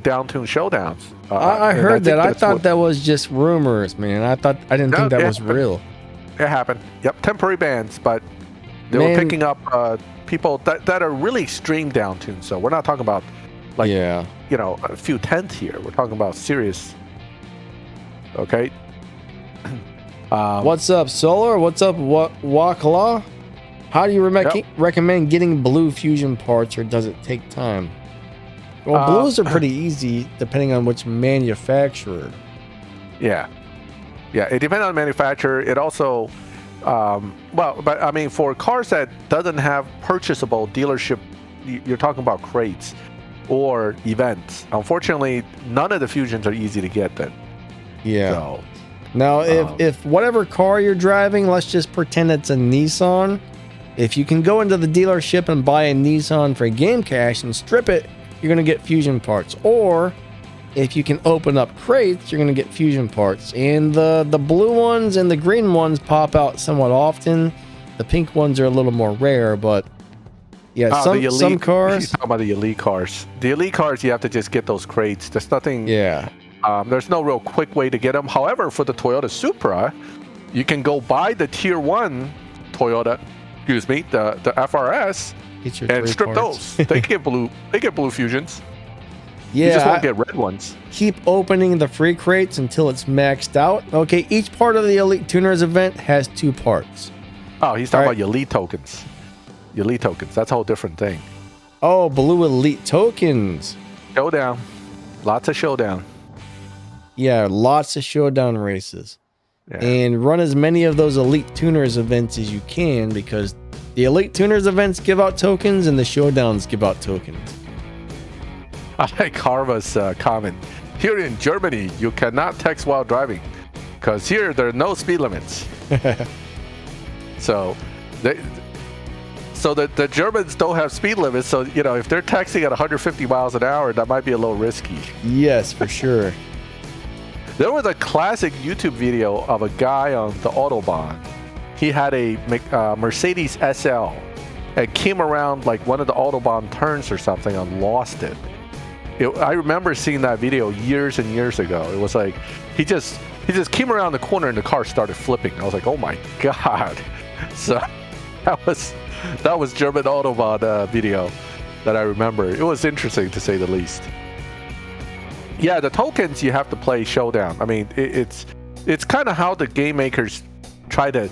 down tune showdowns. I heard that. I thought that was just rumors, man. I didn't think that was real. It happened. Yep, temporary bans, but they were picking up people that are really extreme down tunes. So we're not talking about a few tenths here. We're talking about serious. Okay. What's up, Solar? What's up, Wakala? How do you recommend getting blue fusion parts, or does it take time? Well, blues are pretty easy depending on which manufacturer. Yeah. Yeah, it depends on the manufacturer. It also, but I mean, for cars that doesn't have purchasable dealership, you're talking about crates or events. Unfortunately, none of the fusions are easy to get then. Yeah. So, now, if whatever car you're driving, let's just pretend it's a Nissan. If you can go into the dealership and buy a Nissan for game cash and strip it, you're going to get fusion parts. Or if you can open up crates, you're going to get fusion parts. And the blue ones and the green ones pop out somewhat often. The pink ones are a little more rare, but yeah, some cars. You're talking about the elite cars. The elite cars, you have to just get those crates. There's nothing. Yeah. There's no real quick way to get them. However, for the Toyota Supra, you can go buy the Tier 1 Toyota, the FRS, and strip those. They get blue fusions. Yeah, you just won't get red ones. Keep opening the free crates until it's maxed out. Okay, each part of the Elite Tuners event has 2 parts. Oh, he's talking about your elite tokens. Your elite tokens. That's a whole different thing. Oh, blue elite tokens. Showdown. Lots of showdown. Yeah, lots of showdown races. Yeah. And run as many of those Elite Tuners events as you can, because the Elite Tuners events give out tokens and the showdowns give out tokens. I like Karma's comment. Here in Germany, you cannot text while driving, because here there are no speed limits. So the Germans don't have speed limits, so if they're texting at 150 miles an hour, that might be a little risky. Yes, for sure. There was a classic YouTube video of a guy on the Autobahn. He had a Mercedes SL and came around like one of the Autobahn turns or something and lost it. I remember seeing that video years and years ago. It was like he just came around the corner and the car started flipping. I was like, oh my god! So that was German Autobahn video that I remember. It was interesting to say the least. Yeah, the tokens you have to play Showdown. I mean, it's kind of how the game makers try to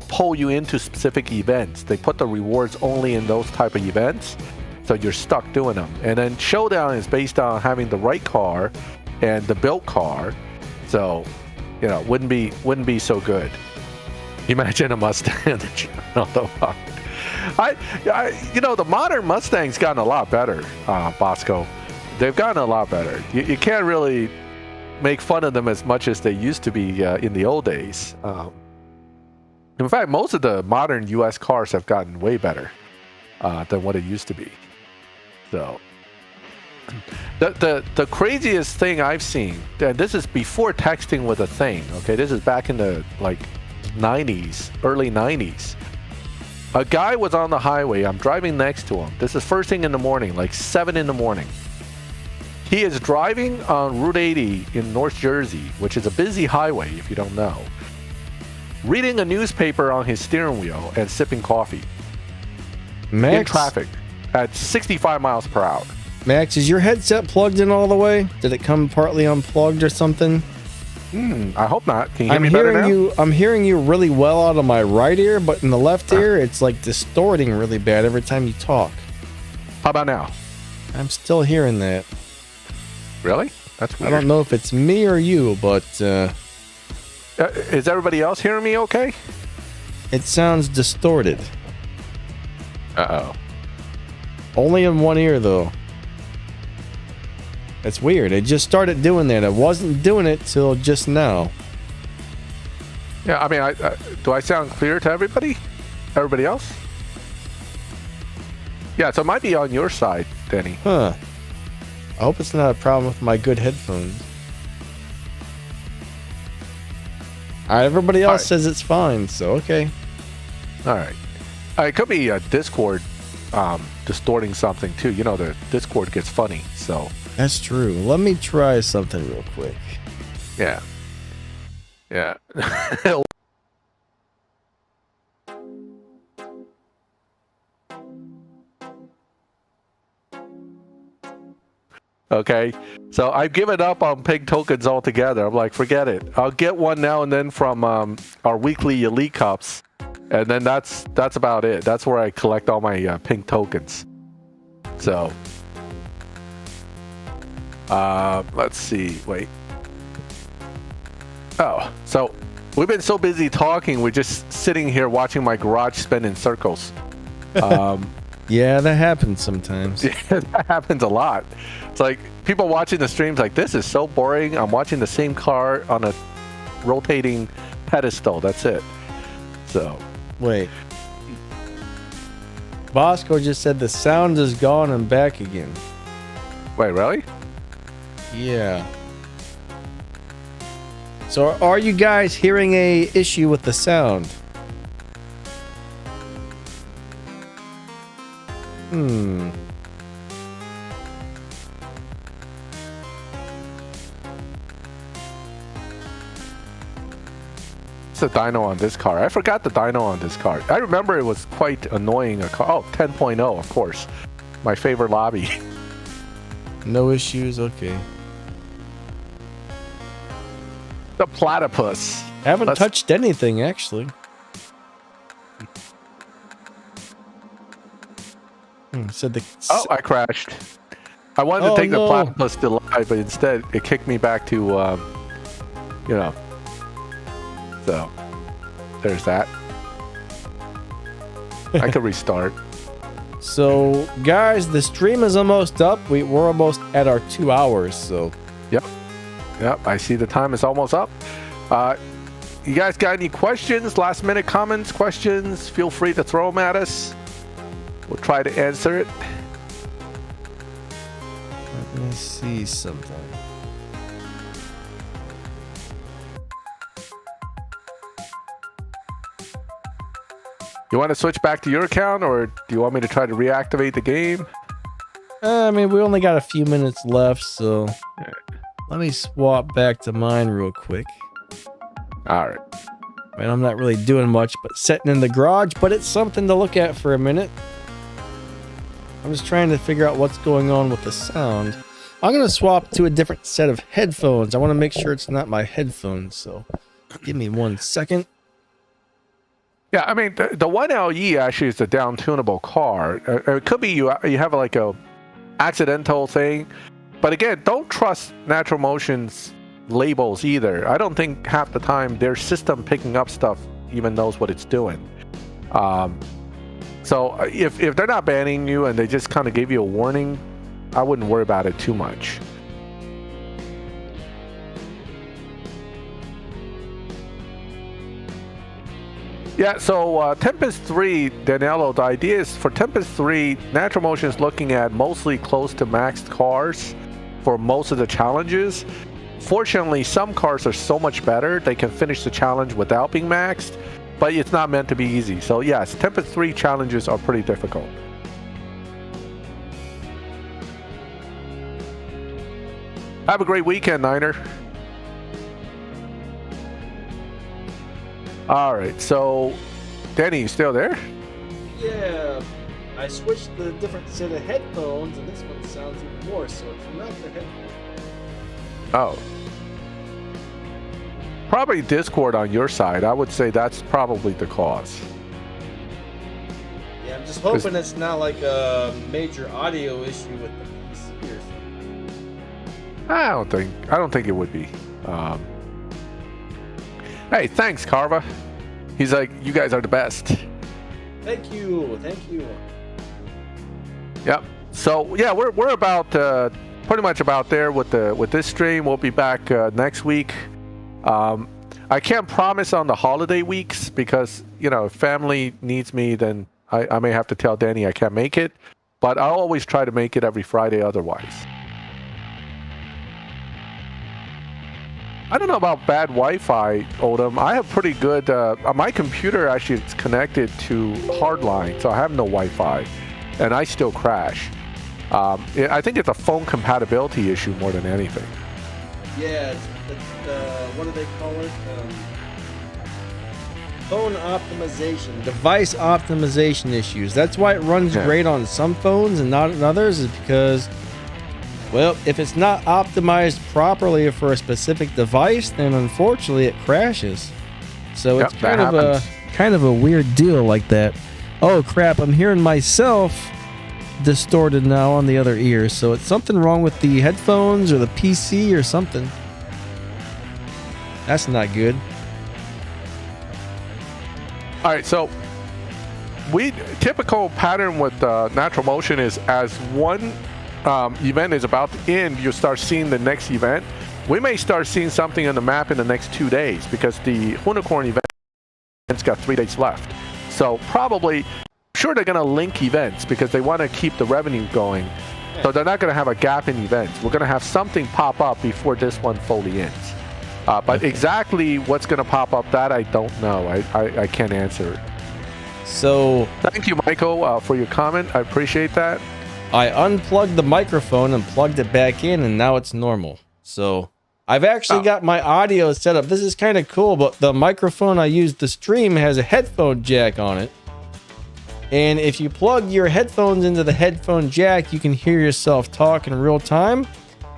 pull you into specific events. They put the rewards only in those type of events, so you're stuck doing them. And then Showdown is based on having the right car and the built car, so wouldn't be so good. Imagine a Mustang the modern Mustang's gotten a lot better, Bosco. They've gotten a lot better. You can't really make fun of them as much as they used to be in the old days. In fact, most of the modern U.S. cars have gotten way better than what it used to be. So, the craziest thing I've seen, and this is before texting was a thing. Okay, this is back in the 90s, early 90s. A guy was on the highway. I'm driving next to him. This is first thing in the morning, like 7 in the morning. He is driving on Route 80 in North Jersey, which is a busy highway if you don't know, reading a newspaper on his steering wheel and sipping coffee. Max, in traffic at 65 miles per hour. Max, is your headset plugged in all the way? Did it come partly unplugged or something? I hope not. Can you hear me better now? I'm hearing you really well out of my right ear, but in the left ear, it's like distorting really bad every time you talk. How about now? I'm still hearing that. Really? That's weird. I don't know if it's me or you, but... is everybody else hearing me okay? It sounds distorted. Uh-oh. Only in one ear, though. It's weird. It just started doing that. It wasn't doing it till just now. Yeah, I mean, do I sound clear to everybody? Everybody else? Yeah, so it might be on your side, Danny. Huh. I hope it's not a problem with my good headphones. Alright, everybody else says it's fine, so okay. Alright. It could be Discord distorting something too. The Discord gets funny, so... That's true. Let me try something real quick. Yeah. Yeah. Okay, so I've given up on pig tokens altogether. I'm like, forget it. I'll get one now and then from our weekly elite cups, and then that's about it. That's where I collect all my pink tokens. So, let's see. Wait. Oh, so we've been so busy talking, we're just sitting here watching my garage spin in circles. Yeah, that happens sometimes. Yeah, that happens a lot. It's like people watching the streams like, this is so boring. I'm watching the same car on a rotating pedestal. That's it. So. Wait. Bosco just said the sound is gone and back again. Wait, really? Yeah. So are you guys hearing a issue with the sound? It's a dyno on this car. I forgot the dyno on this car. I remember it was quite annoying. Oh, 10.0, of course. My favorite lobby. No issues? Okay. The platypus. Haven't touched anything, actually. Said the... Oh, I crashed. I wanted to take the platypus to live, but instead it kicked me back to, So, there's that. I could restart. So, guys, the stream is almost up. We're almost at our 2 hours, so... Yep, I see the time is almost up. You guys got any questions, last minute comments, questions? Feel free to throw them at us. We'll try to answer it. Let me see something. You want to switch back to your account, or do you want me to try to reactivate the game? I mean, we only got a few minutes left, so let me swap back to mine real quick. All right. I mean, I'm not really doing much but sitting in the garage, but it's something to look at for a minute. I'm just trying to figure out what's going on with the sound. I'm going to swap to a different set of headphones. I want to make sure it's not my headphones, so give me 1 second. Yeah, I mean, the 1LE actually is a down-tunable car. It could be you have like a accidental thing. But again, don't trust Natural Motion's labels either. I don't think half the time their system picking up stuff even knows what it's doing. So if they're not banning you and they just kind of gave you a warning, I wouldn't worry about it too much. Yeah, so Tempest 3, Daniello, the idea is for Tempest 3, Natural Motion is looking at mostly close to maxed cars for most of the challenges. Fortunately, some cars are so much better, they can finish the challenge without being maxed, but it's not meant to be easy. So yes, Tempest 3 challenges are pretty difficult. Have a great weekend, Niner. All right, so Danny, you still there? Yeah, I switched to a different set of headphones, and this one sounds even more, so it's not the headphones. Oh. Probably Discord on your side. I would say that's probably the cause. Yeah, I'm just hoping it's not like a major audio issue with the PC or something. I don't think it would be. Hey, thanks, Carva. He's like, you guys are the best. Thank you. Yep. So yeah, we're about pretty much about there with this stream. We'll be back next week. I can't promise on the holiday weeks because if family needs me, then I may have to tell Danny I can't make it. But I'll always try to make it every Friday otherwise. I don't know about bad Wi-Fi, Odom. I have pretty good. My computer actually is connected to hardline, so I have no Wi-Fi, and I still crash. I think it's a phone compatibility issue more than anything. Yeah, it's what do they call it? Phone optimization, device optimization issues. That's why it runs great on some phones and not on others, is because, well, if it's not optimized properly for a specific device, then unfortunately it crashes. So it's kind of a weird deal like that. Oh crap, I'm hearing myself distorted now on the other ear. So it's something wrong with the headphones or the PC or something. That's not good. All right, so typical pattern with Natural Motion is as one event is about to end, you start seeing the next event. We may start seeing something on the map in the next 2 days because the Unicorn event's got 3 days left. So probably, sure they're going to link events because they want to keep the revenue going. So they're not going to have a gap in events. We're going to have something pop up before this one fully ends. But exactly what's going to pop up, that I don't know. I can't answer it. So thank you, Michael, for your comment. I appreciate that. I unplugged the microphone and plugged it back in, and now it's normal. So I've actually got my audio set up. This is kind of cool, but the microphone I use to stream has a headphone jack on it. And if you plug your headphones into the headphone jack, you can hear yourself talk in real time.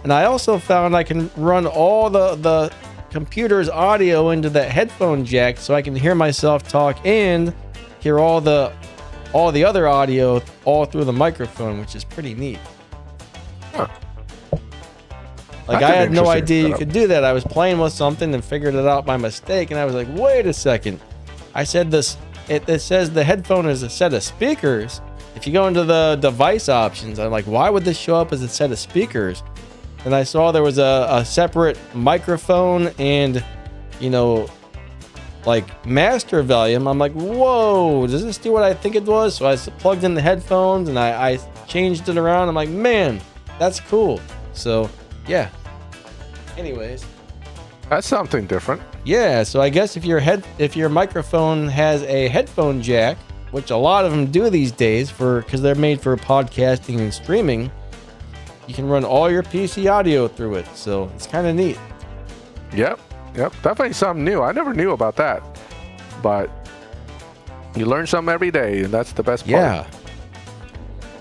And I also found I can run all the computer's audio into that headphone jack so I can hear myself talk and hear all the other audio all through the microphone, which is pretty neat. Huh. Like, I had no idea you could do that. I was playing with something and figured it out by mistake, and I was like, wait a second. I said this, it says the headphone is a set of speakers. If you go into the device options, I'm like, why would this show up as a set of speakers? And I saw there was a separate microphone and, like master volume. I'm like, whoa, does this do what I think it was? So I plugged in the headphones and I changed it around. I'm like, man, that's cool. So yeah. Anyways, that's something different. Yeah. So I guess if your microphone has a headphone jack, which a lot of them do these days because they're made for podcasting and streaming, you can run all your PC audio through it. So it's kind of neat. Yep. Definitely something new. I never knew about that. But you learn something every day, and that's the best part. Yeah.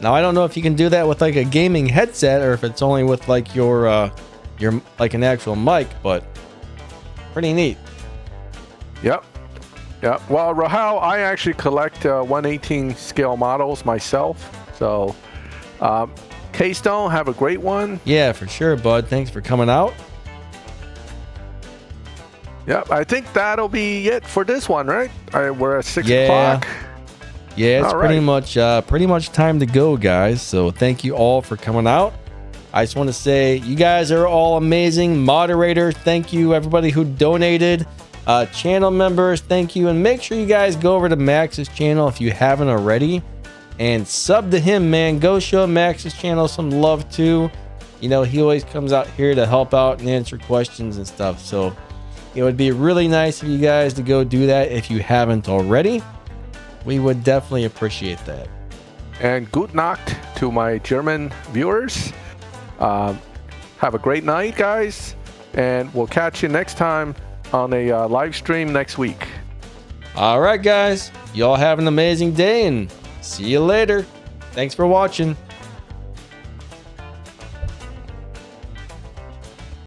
Now I don't know if you can do that with like a gaming headset or if it's only with like your like an actual mic, but pretty neat. Yep. Well, Rahal, I actually collect 1/18 scale models myself. So, K-Stone, have a great one. Yeah, for sure, bud. Thanks for coming out. Yep, I think that'll be it for this one, right? We're at 6 o'clock. Yeah, it's pretty much time to go, guys. So thank you all for coming out. I just want to say you guys are all amazing. Moderators, thank you. Everybody who donated. Channel members, thank you. And make sure you guys go over to Max's channel if you haven't already. And sub to him, man. Go show Max's channel some love too. You know, he always comes out here to help out and answer questions and stuff. So it would be really nice of you guys to go do that if you haven't already. We would definitely appreciate that. And good Nacht to my German viewers. Have a great night, guys. And we'll catch you next time on a live stream next week. All right, guys. Y'all have an amazing day and see you later. Thanks for watching.